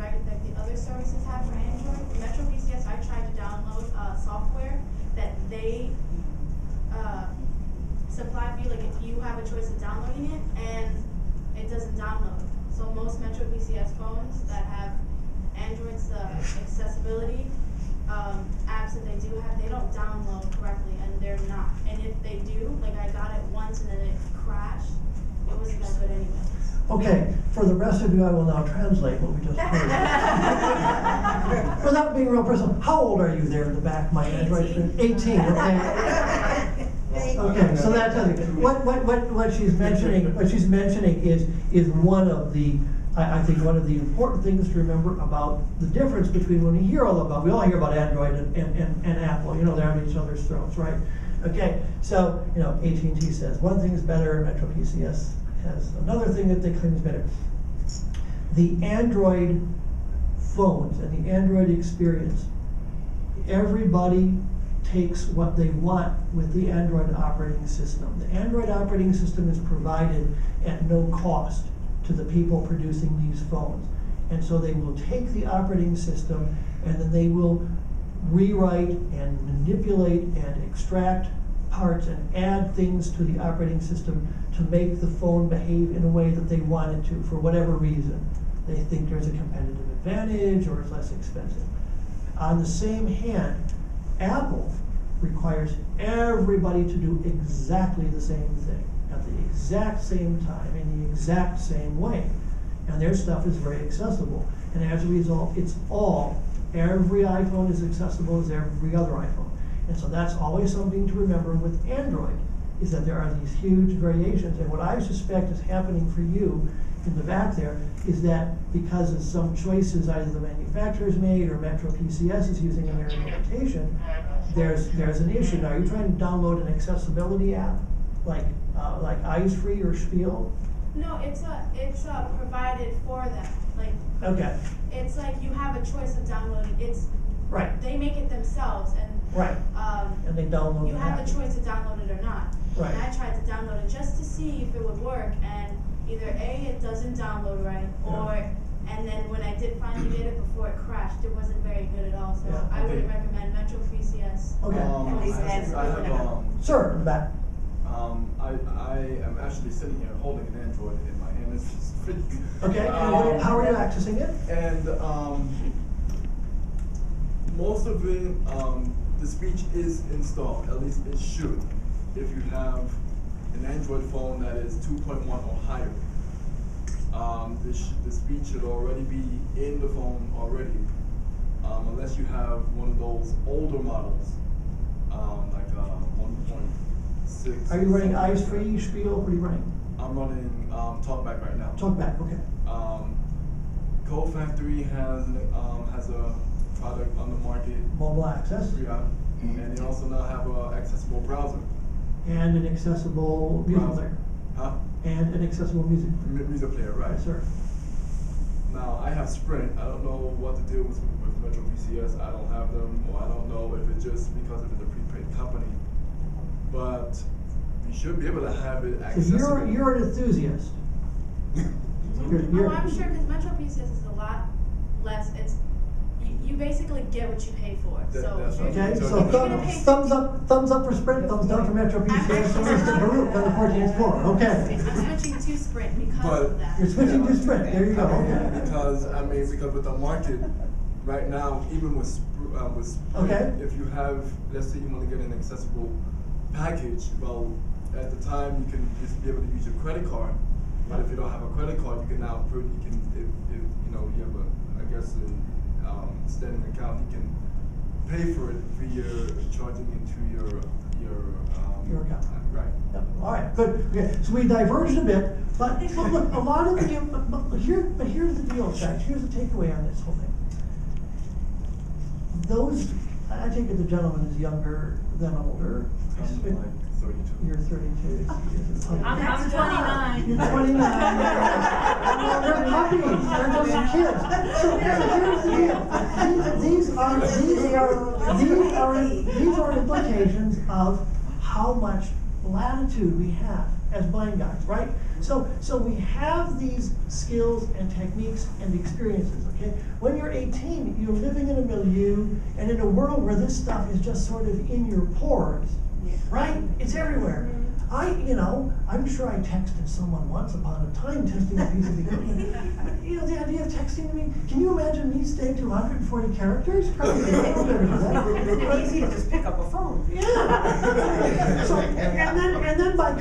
other services have for Android. Metro PCS, I tried to download software that they supply for you, like if you have a choice of downloading it, and it doesn't download. So most Metro PCS phones that have Android's accessibility apps that they do have, they don't download correctly, and they're not. And if they do, like I got it once and then it crashed, it wasn't that good anyway. Okay, for the rest of you, I will now translate what we just heard. Without being real personal, how old are you there in the back, my Android friend? 18, okay. Okay, so that's what she's mentioning. What she's mentioning is one of the, I think one of the important things to remember about the difference between when we hear all about, we all hear about Android and Apple. You know, they're on each other's throats, right? Okay, so you know, AT&T says one thing is better, Metro PCS has another thing that they claim is better. The Android phones and the Android experience, everybody takes what they want with the Android operating system. The Android operating system is provided at no cost to the people producing these phones. And so they will take the operating system and then they will rewrite and manipulate and extract parts and add things to the operating system to make the phone behave in a way that they want it to for whatever reason. They think there's a competitive advantage or it's less expensive. On the same hand, Apple requires everybody to do exactly the same thing at the exact same time in the exact same way. And their stuff is very accessible. And as a result, every iPhone is accessible as every other iPhone. And so that's always something to remember with Android, is that there are these huge variations. And what I suspect is happening for you in the back there is that because of some choices either the manufacturer's made or Metro PCS is using an area limitation, there's an issue. Now, are you trying to download an accessibility app like Eyes Free or Spiel? No, it's provided for them. Like, okay. It's like you have a choice of downloading. It's right. They make it themselves, and right. And they download. You have the choice to download it or not. Right. And I tried to download it just to see if it would work, and either A, it doesn't download right, or and then when I did finally get it before it crashed, it wasn't very good at all. So I wouldn't recommend Metro PCS. Okay. Sir, in the back. I am actually sitting here holding an Android in my hand. It's just pretty good. Okay, and how are you accessing it? And most of it, the speech is installed, at least it should, if you have an Android phone that is 2.1 or higher. The speech should already be in the phone already, unless you have one of those older models, like 1.6. Are you running Eyes Free, Spiel? What are you running? I'm running TalkBack right now. TalkBack, okay. Code Factory has a product on the market. Mobile access. Yeah, and they also now have an accessible browser. And an accessible music player. Huh? And an accessible music player. Music player, right. Yes, sir. Now, I have Sprint. I don't know what to do with Metro PCS. I don't have them, or I don't know if it's just because of the prepaid company. But you should be able to have it accessible. So you're an enthusiast. I'm sure, because Metro PCS is a lot less. You basically get what you pay for. Okay, so thumbs up for Sprint, thumbs down for Metro PCS. So Mr. Baruch on the 14th floor. Okay. I'm switching to Sprint because of that. You're switching to Sprint. There you go. Okay. Because with the market right now, even with Sprint, if you have, let's say you want to get an accessible package, well, at the time you can just be able to use your credit card. But if you don't have a credit card, you can now if you know you have a standing account, you can pay for it via charging into your account. Right. Yep. All right. Good. Okay. So we diverged a bit, but look, a lot of the here's the deal, guys. Here's the takeaway on this whole thing. I take it the gentleman is younger than older. I'm like 32. You're 32. I'm 29. You're 29. Well, they're puppies. They're just kids. So here's the deal. These are implications of how much latitude we have as blind guys, right? So we have these skills and techniques and experiences, okay? When you're 18, you're living in a milieu and in a world where this stuff is just sort of in your pores, right? It's everywhere. I'm sure I texted someone once upon a time testing a piece of equipment. But, the idea of texting to me, can you imagine me staying to 140 characters? Probably not. It's easy to just pick up a phone. Yeah. So, and then by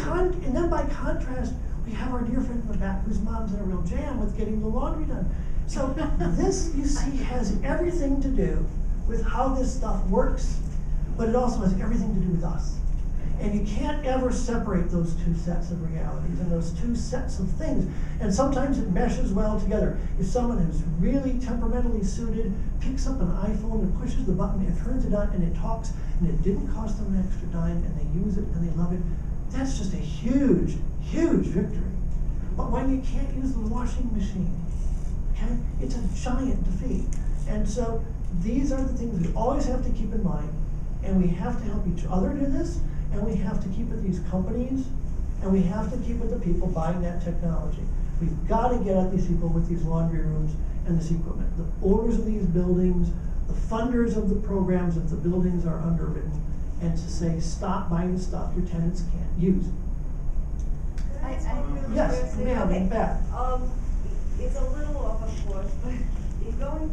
contrast, we have our dear friend in the back whose mom's in a real jam with getting the laundry done. So this, you see, has everything to do with how this stuff works, but it also has everything to do with us. And you can't ever separate those two sets of realities and those two sets of things. And sometimes it meshes well together. If someone who's really temperamentally suited picks up an iPhone and pushes the button and turns it on and it talks and it didn't cost them an extra dime and they use it and they love it, that's just a huge, huge victory. But when you can't use the washing machine, okay, it's a giant defeat. And so these are the things we always have to keep in mind, and we have to help each other do this, and we have to keep with these companies, and we have to keep with the people buying that technology. We've got to get at these people with these laundry rooms and this equipment. The owners of these buildings, the funders of the programs if the buildings are underwritten, and to say, stop buying the stuff your tenants can't use. Yes, ma'am, in fact. It's a little off, of course, but you want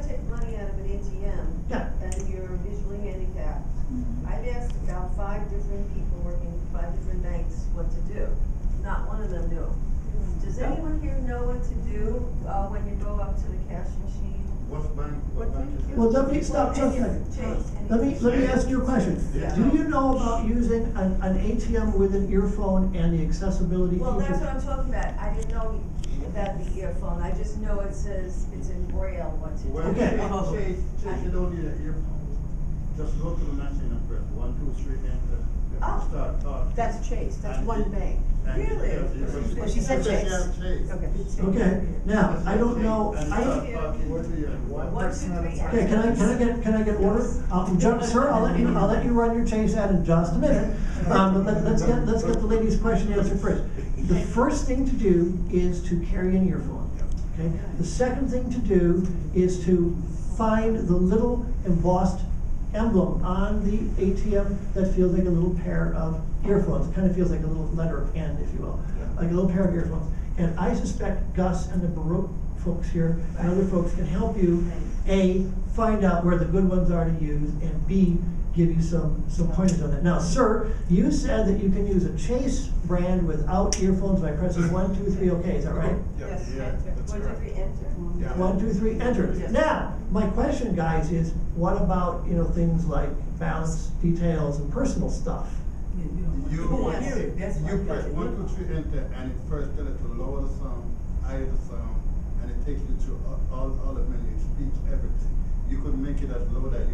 to take money out of an ATM, yeah, and you're visually handicapped. I've asked about 5 different people working 5 different banks what to do. Not one of them knew. Does anyone here know what to do when you go up to the cash machine? What bank? Well, let me stop just a second. Let me ask you a question. Yeah. Do you know about using an ATM with an earphone and the accessibility Well, feature? that's what I'm talking about. I didn't know about the earphone. I just know it says it's in Braille what to do. Well, Okay. you don't need an earphone. Just go to the machine and press 1, 2, 3, enter. Oh. Start talking. That's Chase, that's And one it- bank. and it- Really? yes, Well, she said Chase. Chase. Okay. Okay, now, I don't know, And I, start talking to you. 1, 2, 3. okay, can I get order? Sir, I'll let you run your Chase ad in just a minute. But let's get the lady's question answered first. The first thing to do is to carry an earphone, okay? The second thing to do is to find the little embossed emblem on the ATM that feels like a little pair of earphones. It kind of feels like a little letter N, if you will, like a little pair of earphones. And I suspect Gus and the Baroque folks here and other folks can help you, A, find out where the good ones are to use, and B, give you some pointers on that. Now, sir, you said that you can use a Chase brand without earphones by pressing 1, 2, 3, okay, is that right? Yes. Yeah, that's 1, 2, 3, correct. enter. Yeah. 1, 2, 3, enter. Yes. Now, my question, guys, is what about, things like balance details and personal stuff? You press 1, 2, 3, enter, and it first tells it to lower the sound, higher the sound, and it takes you through all the menu, speech, everything. You could make it as low that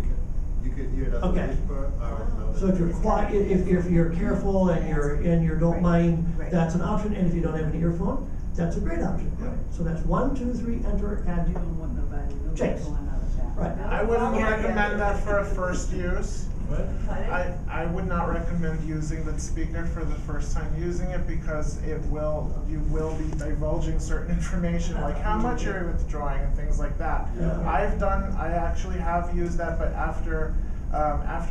you could hear that Okay. whisper or as loud. So if you're quiet, if you're careful and you don't mind, that's an option. And if you don't have an earphone, that's a great option. Yeah. So that's 1, 2, 3, enter, You and don't want nobody Chase. going out of town. right. I wouldn't recommend that for a first use. What? I would not recommend using the speaker for the first time using it because you will be divulging certain information like how much you're withdrawing and things like that. Yeah. I actually have used that, but after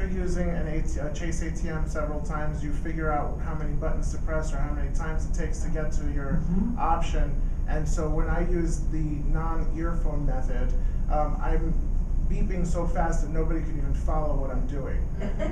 using a Chase ATM several times, you figure out how many buttons to press or how many times it takes to get to your option. And so when I use the non-earphone method, I'm beeping so fast that nobody can even follow what I'm doing.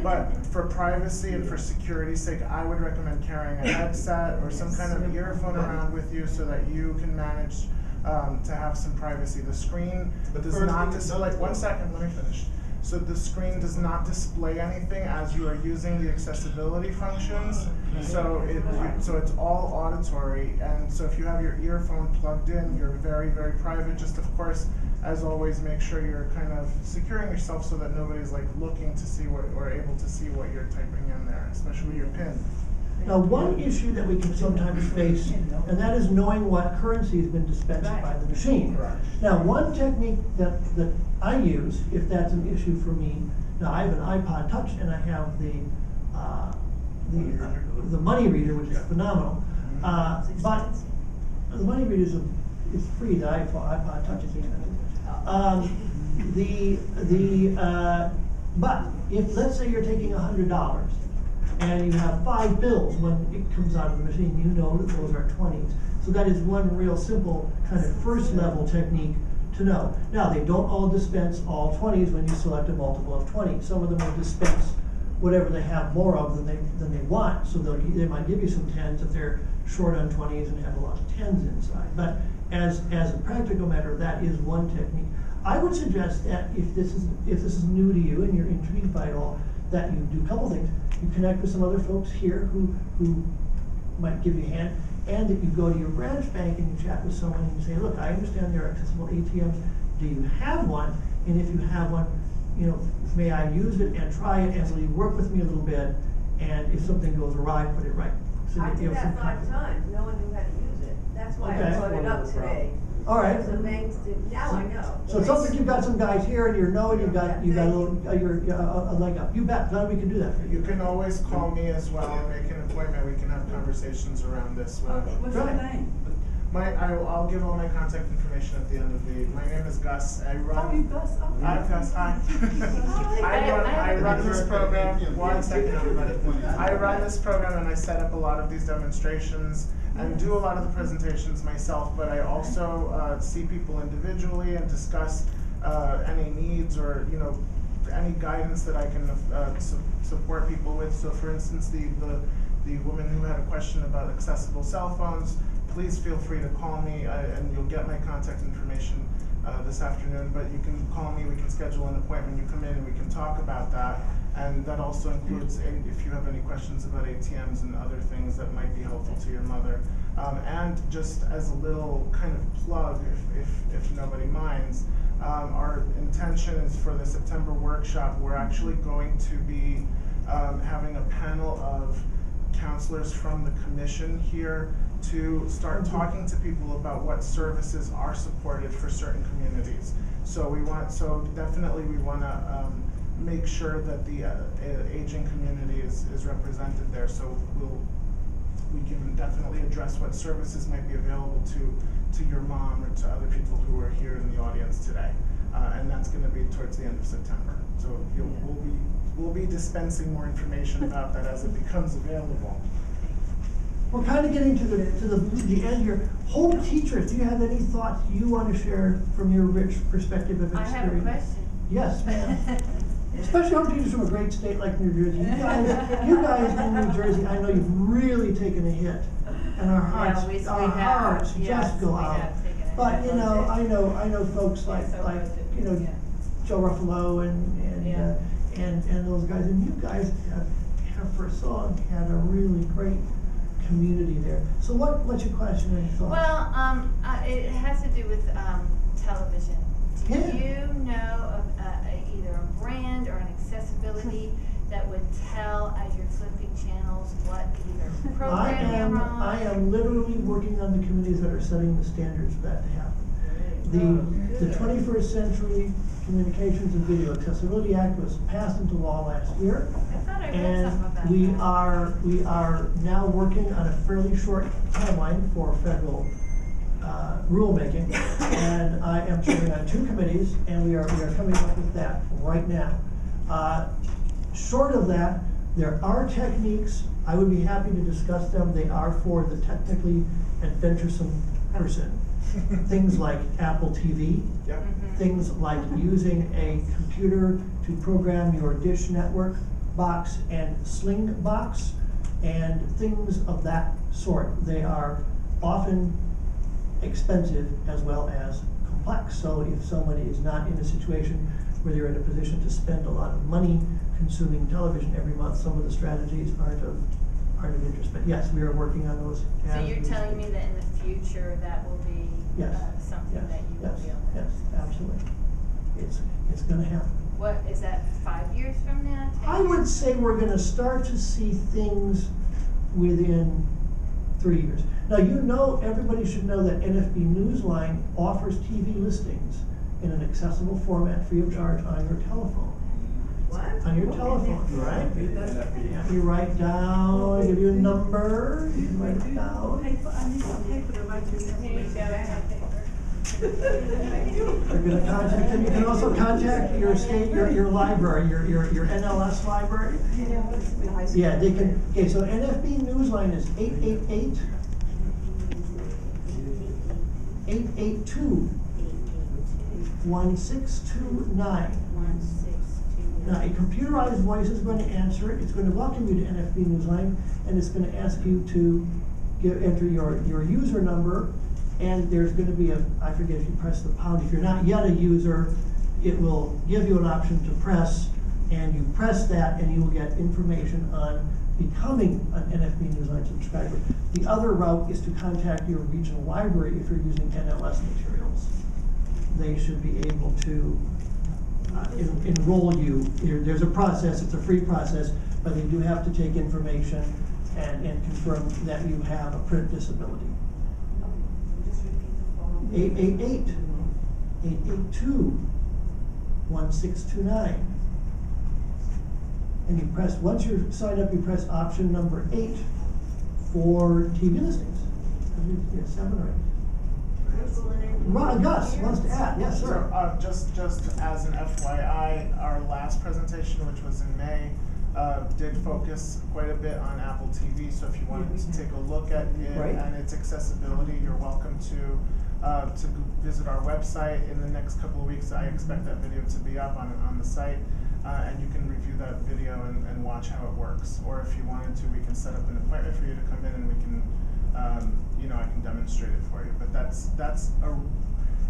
But for privacy and for security's sake, I would recommend carrying a headset or some kind of earphone around with you so that you can manage to have some privacy. The screen does not display, one second, let me finish. So the screen does not display anything as you are using the accessibility functions. So it's all auditory, and so if you have your earphone plugged in, you're very, very private. Just of course, as always, make sure you're kind of securing yourself so that nobody's like looking to see what or able to see what you're typing in there, especially your PIN. Now, one issue that we can sometimes face, and that is knowing what currency has been dispensed by the machine. Correct. Now, one technique that I use, if that's an issue for me, now I have an iPod Touch and I have the the money reader, which is phenomenal. But the money reader is free. The iPod Touch is expensive. But if, let's say you're taking $100 and you have 5 bills when it comes out of the machine, you know that those are 20s. So that is one real simple kind of first level technique to know. Now, they don't all dispense all 20s when you select a multiple of 20. Some of them will dispense whatever they have more of than they want, so they might give you some 10s if they're short on 20s and have a lot of 10s inside. But as a practical matter, that is one technique. I would suggest that if this is new to you and you're intrigued by it all, that you do a couple things. You connect with some other folks here who might give you a hand, and that you go to your branch bank and you chat with someone and you say, look, I understand there are accessible ATMs. Do you have one? And if you have one, may I use it and try it, and will you work with me a little bit? And if something goes awry, put it right. So I did that 5 times. No one knew how to use it. That's why I brought it up today. All right. The banks did. Now I know. So it sounds like you've got some guys here, and you've got a little a leg up. You bet. Glad we can do that for you. You can always call me as well and make an appointment. We can have conversations around this. What's your name? I'll give all my contact information at the end of my name is Gus. I run. Oh, you Gus? Oh, I'm Gus. Hi. I run this program. One second, everybody. I run this program and I set up a lot of these demonstrations and do a lot of the presentations myself. But I also see people individually and discuss any needs or any guidance that I can support people with. So, for instance, the woman who had a question about accessible cell phones. Please feel free to call me, and you'll get my contact information this afternoon. But you can call me, we can schedule an appointment, you come in and we can talk about that. And that also includes if you have any questions about ATMs and other things that might be helpful to your mother. And just as a little kind of plug, if nobody minds, our intention is for the September workshop, we're actually going to be having a panel of counselors from the commission here to start talking to people about what services are supported for certain communities. So definitely we want to make sure that the aging community is represented there. So we can definitely address what services might be available to your mom or to other people who are here in the audience today. And that's going to be towards the end of September. So we'll be dispensing more information about that as it becomes available. We're kind of getting to the end here. Home teachers, do you have any thoughts you want to share from your rich perspective of experience? I have a question. Yes, ma'am. Especially home teachers from a great state like New Jersey. You guys in New Jersey, I know you've really taken a hit, and our hearts, just go out. But I know folks like Joe Ruffalo and those guys, and you guys have for a song had a really great community there. So what's your question or your thoughts? Well, it has to do with television. Do you know of either a brand or an accessibility that would tell as you're flipping channels what either program you're on? I am literally working on the committees that are setting the standards for that to happen. The 21st Century Communications and Video Accessibility Act was passed into law last year. I thought I read something about that. We are now working on a fairly short timeline for federal rulemaking, and I am serving on 2 committees, and we are coming up with that right now. Short of that, there are techniques. I would be happy to discuss them. They are for the technically adventuresome person. Things like Apple TV, things like using a computer to program your Dish Network box and Sling box, and things of that sort. They are often expensive as well as complex. So if somebody is not in a situation where they're in a position to spend a lot of money consuming television every month, some of the strategies aren't of interest. But yes, we are working on those. So you're telling me that in the future that will be something that you will be able to. Yes, absolutely. It's going to happen. What is that? 5 years from now? I would say we're going to start to see things within 3 years. Now, everybody should know that NFB Newsline offers TV listings in an accessible format free of charge on your telephone. What? On your telephone, right? You write down, give you a number, you write it down. Paper, I need some paper to write this information. You're gonna contact them. You can also contact your state, your library, your NLS library. Yeah, they can, okay, so NFB Newsline is 888-882-1629. Now, a computerized voice is going to answer it. It's going to welcome you to NFB Newsline, and it's going to ask you to enter your user number. And there's going to be I forget if you press the pound. If you're not yet a user, it will give you an option to press, and you press that, and you will get information on becoming an NFB Newsline subscriber. The other route is to contact your regional library if you're using NLS materials. They should be able to enroll you. There's a process, it's a free process, but they do have to take information and confirm that you have a print disability. 888-882-1629. And you press, once you're signed up, you press option number 8 for TV listings. Yeah, 7 or 8. Gus wants to add, yes, sir. So, just as an FYI, our last presentation, which was in May, did focus quite a bit on Apple TV. So if you wanted to take a look at it and its accessibility, you're welcome to visit our website. In the next couple of weeks, I expect that video to be up on the site, and you can review that video and watch how it works. Or if you wanted to, we can set up an appointment for you to come in, and we can, I can demonstrate it for you. But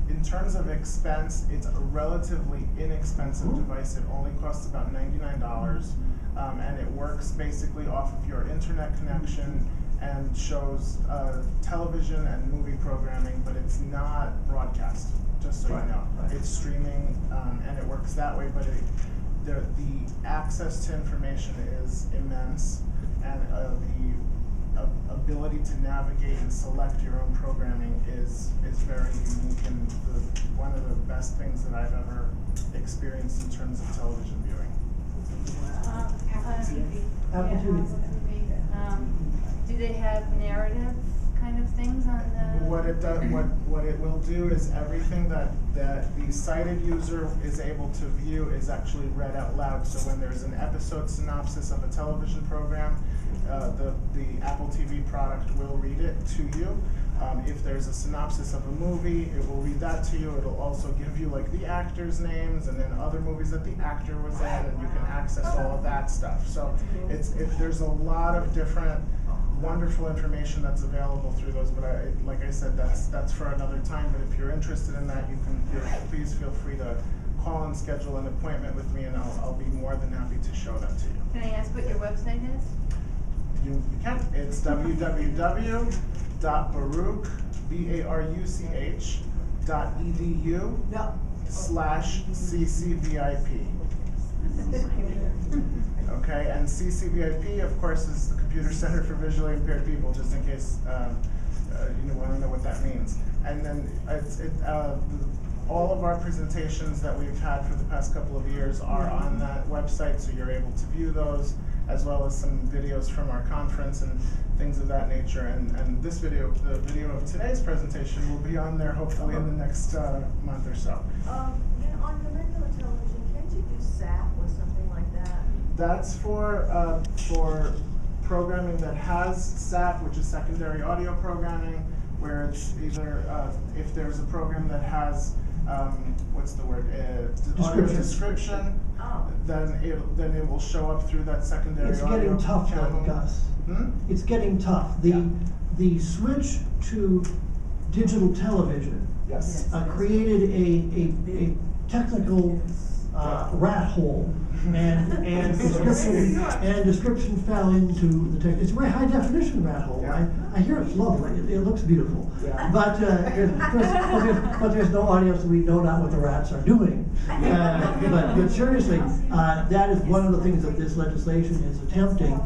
in terms of expense, it's a relatively inexpensive device. It only costs about $99, and it works basically off of your internet connection and shows television and movie programming, but it's not broadcast, just so you know. It's streaming, and it works that way, but the access to information is immense, and the ability to navigate and select your own programming is very unique, and one of the best things that I've ever experienced in terms of television viewing. Apple TV. Do they have narrative kind of things on the? What it does, what it will do is everything that the sighted user is able to view is actually read out loud. So when there's an episode synopsis of a television program, the Apple TV product will read it to you. If there's a synopsis of a movie, it will read that to you. It'll also give you like the actors' names and then other movies that the actor was in, and you can access all of that stuff. So there's a lot of different wonderful information that's available through those, but like I said, that's for another time. But if you're interested in that, please feel free to call and schedule an appointment with me, and I'll be more than happy to show that to you. Can I ask what your website is? You can. It's www.baruch.edu/CCVIP. Okay, and CCVIP, of course, is the Computer Center for Visually Impaired People, just in case you want to know what that means. And then all of our presentations that we've had for the past couple of years are on that website, so you're able to view those, as well as some videos from our conference and things of that nature. And this video, the video of today's presentation, will be on there hopefully in the next month or so. On the regular television, can't you do SAP or something like that? That's for programming that has SAP, which is secondary audio programming, where it's either if there's a program that has what's the word? Audio description. Then it will show up through that secondary audio. It's getting tough, though, Gus. It's getting tough. The switch to digital television created a technical rat hole, and description fell into the text. It's a very high definition rat hole. I hear it's lovely. It looks beautiful, but there's no audio, so we know not what the rats are doing. But seriously, that is one of the things that this legislation is attempting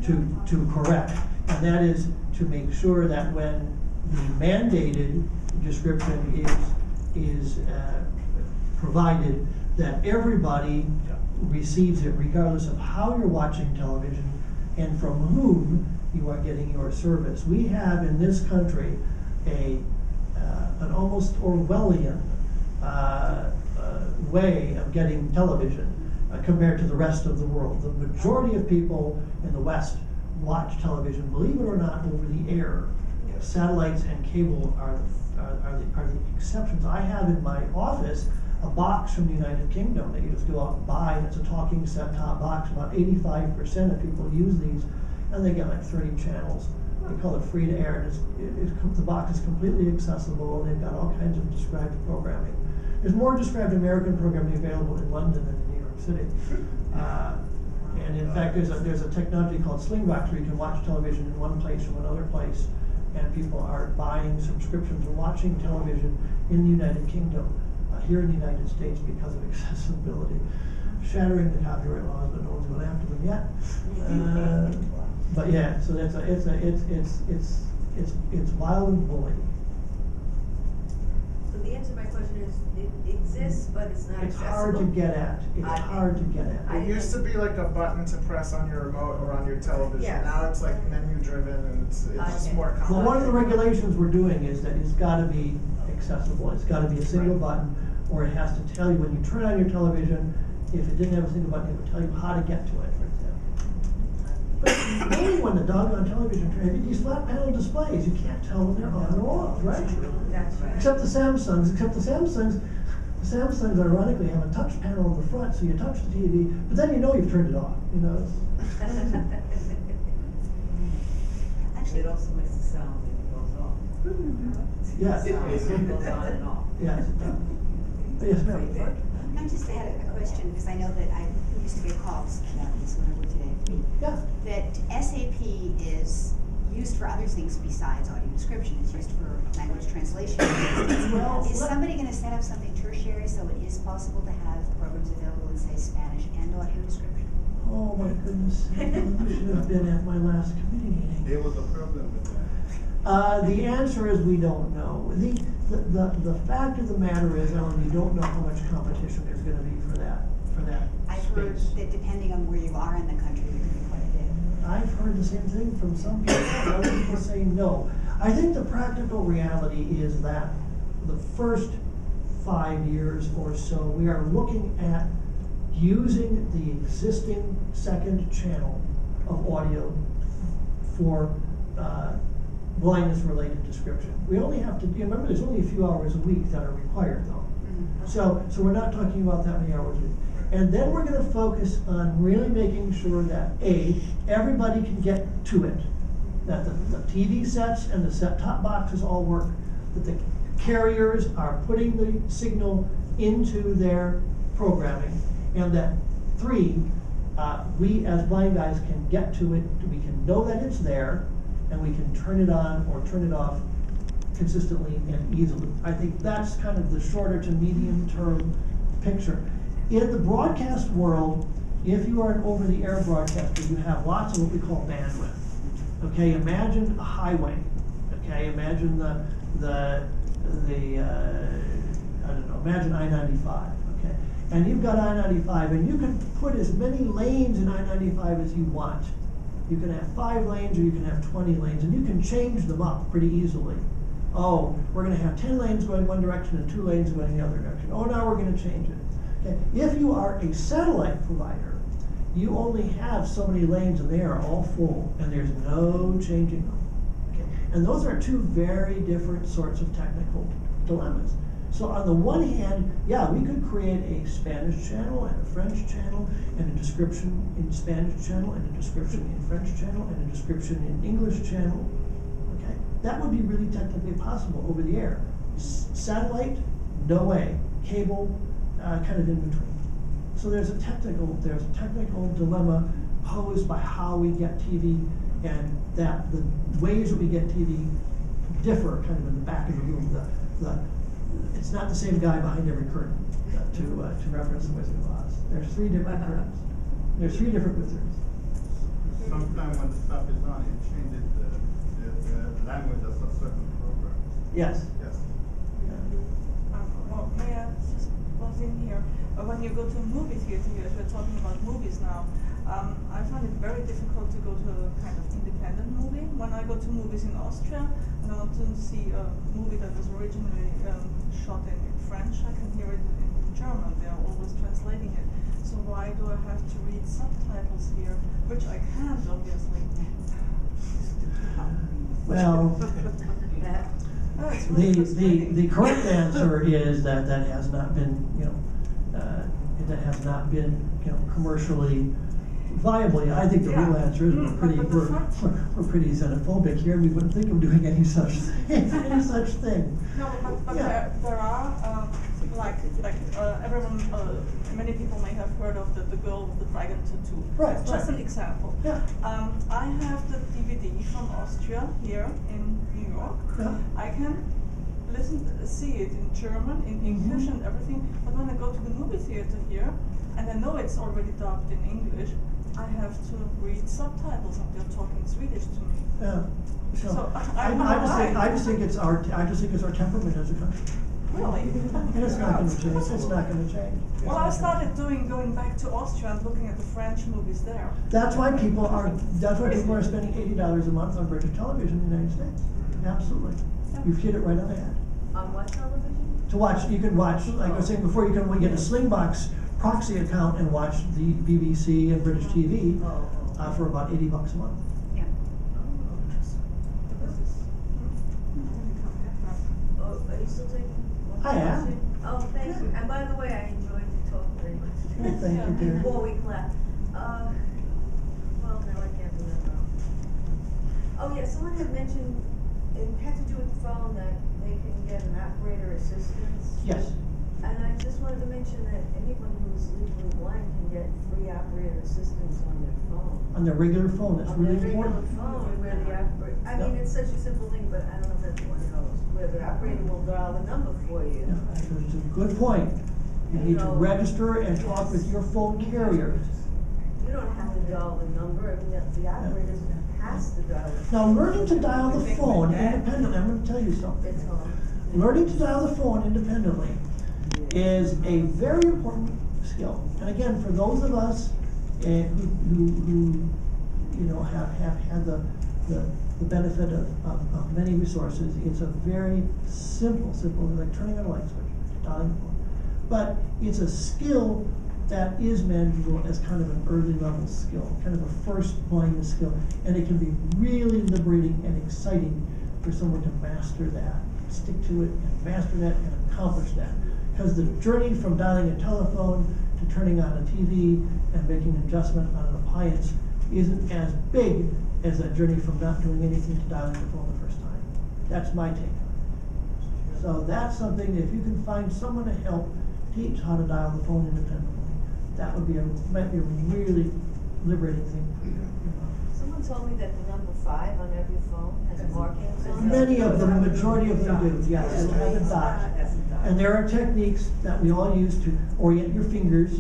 to correct, and that is to make sure that when the mandated description is provided, that everybody receives it regardless of how you're watching television and from whom you are getting your service. We have in this country an almost Orwellian way of getting television compared to the rest of the world. The majority of people in the West watch television, believe it or not, over the air. Satellites and cable are the exceptions. I have in my office a box from the United Kingdom that you just go out and buy, and it's a talking set-top box. About 85% of people use these, and they get like 30 channels. They call it free to air, and the box is completely accessible, and they've got all kinds of described programming. There's more described American programming available in London than in New York City. And in fact, there's a technology called Slingbox where you can watch television in one place from another place, and people are buying subscriptions and watching television in the United Kingdom, here in the United States, because of accessibility. Shattering the copyright laws, but no one's going after them yet. But yeah, so it's wild and woolly. So the answer to my question is, it exists, but it's not It's accessible. hard to get at. It's hard to get at. It used to be like a button to press on your remote or on your television. Yes. Now it's like menu driven, and it's just more complicated. Well, one of the regulations we're doing is that it's got to be accessible. It's got to be a single button, or it has to tell you when you turn on your television. If it didn't have a single button, it would tell you how to get to it, for example. But mainly when the doggone television turns, these flat panel displays, you can't tell when they're on or off, right? That's right. Except the Samsungs, ironically have a touch panel on the front, so you touch the TV, but then you know you've turned it off. You know. Actually, it also makes the sound when it goes off. Yes. It goes on and off. Yes, it does. Yes, ma'am. I just had a question, because I know that I used to get calls about this whenever today. Yeah. That SAP is used for other things besides audio description. It's used for language translation. Well, is somebody going to set up something tertiary so it is possible to have programs available in, say, Spanish and audio description? Oh my goodness, you should have been at my last committee meeting. There was a problem with that. The answer is we don't know. The fact of the matter is, Ellen, we don't know how much competition there's going to be for that I've space. heard that depending on where you are in the country, there could be quite a bit. I've heard the same thing from some people. Other people say no. I think the practical reality is that the first 5 years or so, we are looking at using the existing second channel of audio for blindness-related description. We only have to, remember, there's only a few hours a week that are required, though. So we're not talking about that many hours a week. And then we're going to focus on really making sure that, A, everybody can get to it, that the TV sets and the set-top boxes all work, that the carriers are putting the signal into their programming, and that 3, we as blind guys can get to it, we can know that it's there, and we can turn it on or turn it off consistently and easily. I think that's kind of the shorter to medium term picture. In the broadcast world, if you are an over-the-air broadcaster, you have lots of what we call bandwidth. Okay, imagine a highway. Okay, imagine imagine I-95. Okay, and you've got I-95, and you can put as many lanes in I-95 as you want. You can have 5 lanes, or you can have 20 lanes, and you can change them up pretty easily. Oh, we're going to have 10 lanes going one direction and 2 lanes going the other direction. Oh, now we're going to change it. Okay. If you are a satellite provider, you only have so many lanes, and they are all full, and there's no changing them. Okay. And those are 2 very different sorts of technical dilemmas. So on the one hand, yeah, we could create a Spanish channel and a French channel and a description in Spanish channel and a description in French channel and a description in English channel. Okay, that would be really technically possible over the air. Satellite, no way. Cable, kind of in between. So there's a technical dilemma posed by how we get TV, and that the ways that we get TV differ kind of in the back of the room. It's not the same guy behind every curtain, to reference the Wizard of Oz. There's 3 different curtains. There's 3 different wizards. Sometimes when the stuff is on, it changes the language of a certain program. Yes. Yes. Well, may I just buzz in here? When when you go to a movie theater here, as we're talking about movies now, I find it very difficult to go to a kind of independent movie. When I go to movies in Austria and I want to see a movie that was originally shot in French, I can hear it in German. They are always translating it. So why do I have to read subtitles here, which I can't, obviously? Well, the correct answer is that has not been, that has not been, commercially viable. I think the real answer is we're pretty xenophobic here. We wouldn't think of doing any such thing. No, but there are everyone, many people may have heard of the girl with the dragon tattoo. Right. It's just an example. Yeah. I have the DVD from Austria here in New York. Yeah. I can see it in German, in English, and everything. But when I go to the movie theater here, and I know it's already dubbed in English, I have to read subtitles, and they're talking Swedish to me. Yeah. So I just think it's our temperament as a country. Really? And it's not going to change. It's not going to change. Well, I started going back to Austria and looking at the French movies there. That's why people are spending $80 a month on British television in the United States. Absolutely. You've hit it right on the head. On what television? To watch, you can watch, like I was saying before, you can get a Slingbox proxy account and watch the BBC and British TV for about $80 a month. Yeah. Oh, are you still taking? I am. Oh, thank you. And by the way, I enjoyed the talk very much. Thank you, dear. Before we clap. Well, no, I can't remember. Oh, yeah, someone had mentioned, it had to do with the phone, that they can get an operator assistance. Yes. And I just wanted to mention that anyone who's legally blind can get free operator assistance on their phone. On their regular phone, that's really important. On their regular phone, where the operator, I mean, it's such a simple thing, but I don't know if everyone knows, where the operator will dial the number for you. Yeah, it's a good point. You need to register and talk with your phone carrier. You don't have to dial the number, I mean, the operator has to dial the phone. Now, learning to dial the phone independently, I'm going to tell you something. It's hard. Learning to dial the phone independently is a very important skill. And again, for those of us who have had the benefit of many resources, it's a very simple, like turning on a light switch, dialing the phone. But it's a skill that is manageable as kind of an early level skill, kind of a first line skill. And it can be really liberating and exciting for someone to master that, stick to it and master that and accomplish that. Because the journey from dialing a telephone to turning on a TV and making an adjustment on an appliance isn't as big as that journey from not doing anything to dialing the phone the first time. That's my take on it. So that's something, if you can find someone to help teach how to dial the phone independently, that might be a really liberating thing for you. Someone told me that the number 5 on every phone has markings on it. Many of them, the majority of them do, yes, it'll have a dot. And there are techniques that we all use to orient your fingers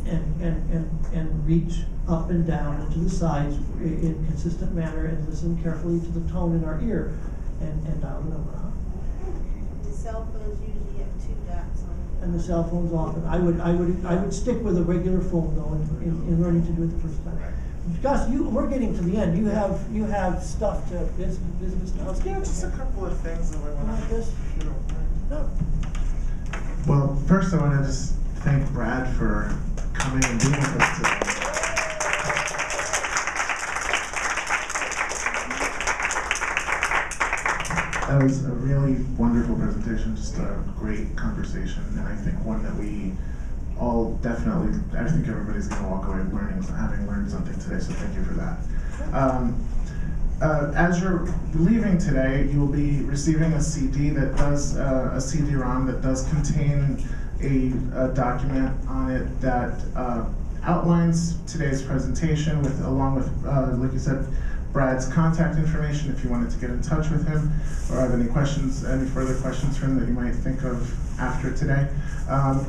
and reach up and down and to the sides in a consistent manner and listen carefully to the tone in our ear and dial the number out. The cell phones usually have 2 dots on it. And the cell phones often. I would stick with a regular phone though in learning to do it the first time. Gus, we're getting to the end. You have stuff to business now. Yeah, just a couple of things that I want to. This? No. Well, first I want to just thank Brad for coming and being with us today. That was a really wonderful presentation, just a great conversation, and I think one that we all definitely, I think everybody's going to walk away having learned something today, so thank you for that. As you're leaving today, you will be receiving a CD that does, a CD-ROM that does contain a document on it that outlines today's presentation along with, like you said, Brad's contact information if you wanted to get in touch with him or have any questions, any further questions for him that you might think of after today.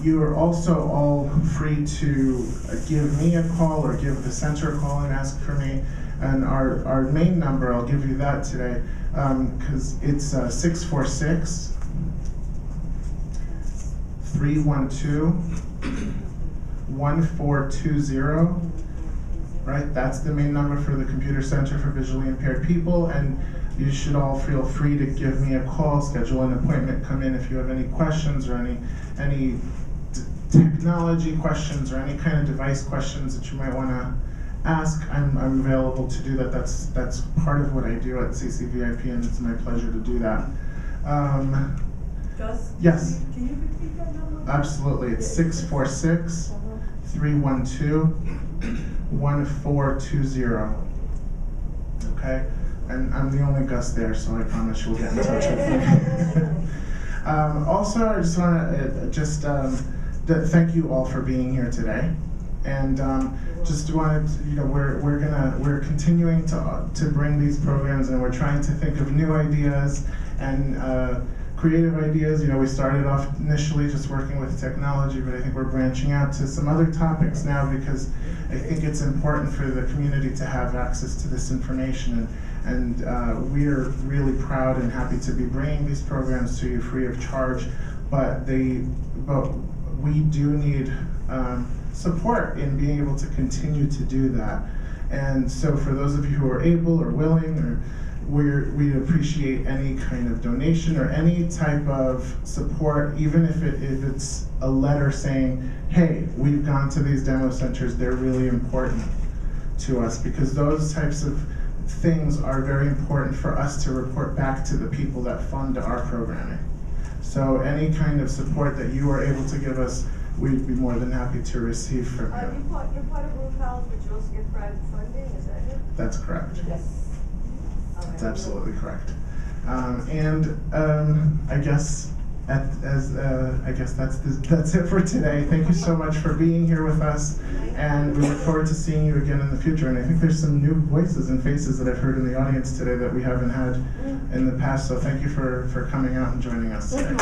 You are also all free to give me a call or give the center a call and ask for me. And our main number, I'll give you that today, because it's 646-312-5555. 1420. Right, that's the main number for the Computer Center for Visually Impaired People, and you should all feel free to give me a call, schedule an appointment, come in if you have any questions or any technology questions or any kind of device questions that you might want to ask. I'm available to do that. That's part of what I do at CCVIP, and it's my pleasure to do that. Gus? Yes. Can you repeat that number? Absolutely. It's 646-312-1420. Okay? And I'm the only Gus there, so I promise you'll get in touch with me. Also, I just want to thank you all for being here today, and just wanted to, we're continuing to bring these programs, and we're trying to think of new ideas and creative ideas. We started off initially just working with technology, but I think we're branching out to some other topics now because I think it's important for the community to have access to this information, and we're really proud and happy to be bringing these programs to you free of charge, but we do need support in being able to continue to do that. And so for those of you who are able or willing, we'd appreciate any kind of donation or any type of support, even if it's a letter saying, hey, we've gone to these demo centers, they're really important to us, because those types of things are very important for us to report back to the people that fund our programming. So any kind of support that you are able to give us, we'd be more than happy to receive from you. You're part of Brew College, but you also get private funding, is that it? That's correct. Yes. That's absolutely correct. I guess that's it for today. Thank you so much for being here with us, and we look forward to seeing you again in the future. And I think there's some new voices and faces that I've heard in the audience today that we haven't had in the past. So thank you for coming out and joining us today.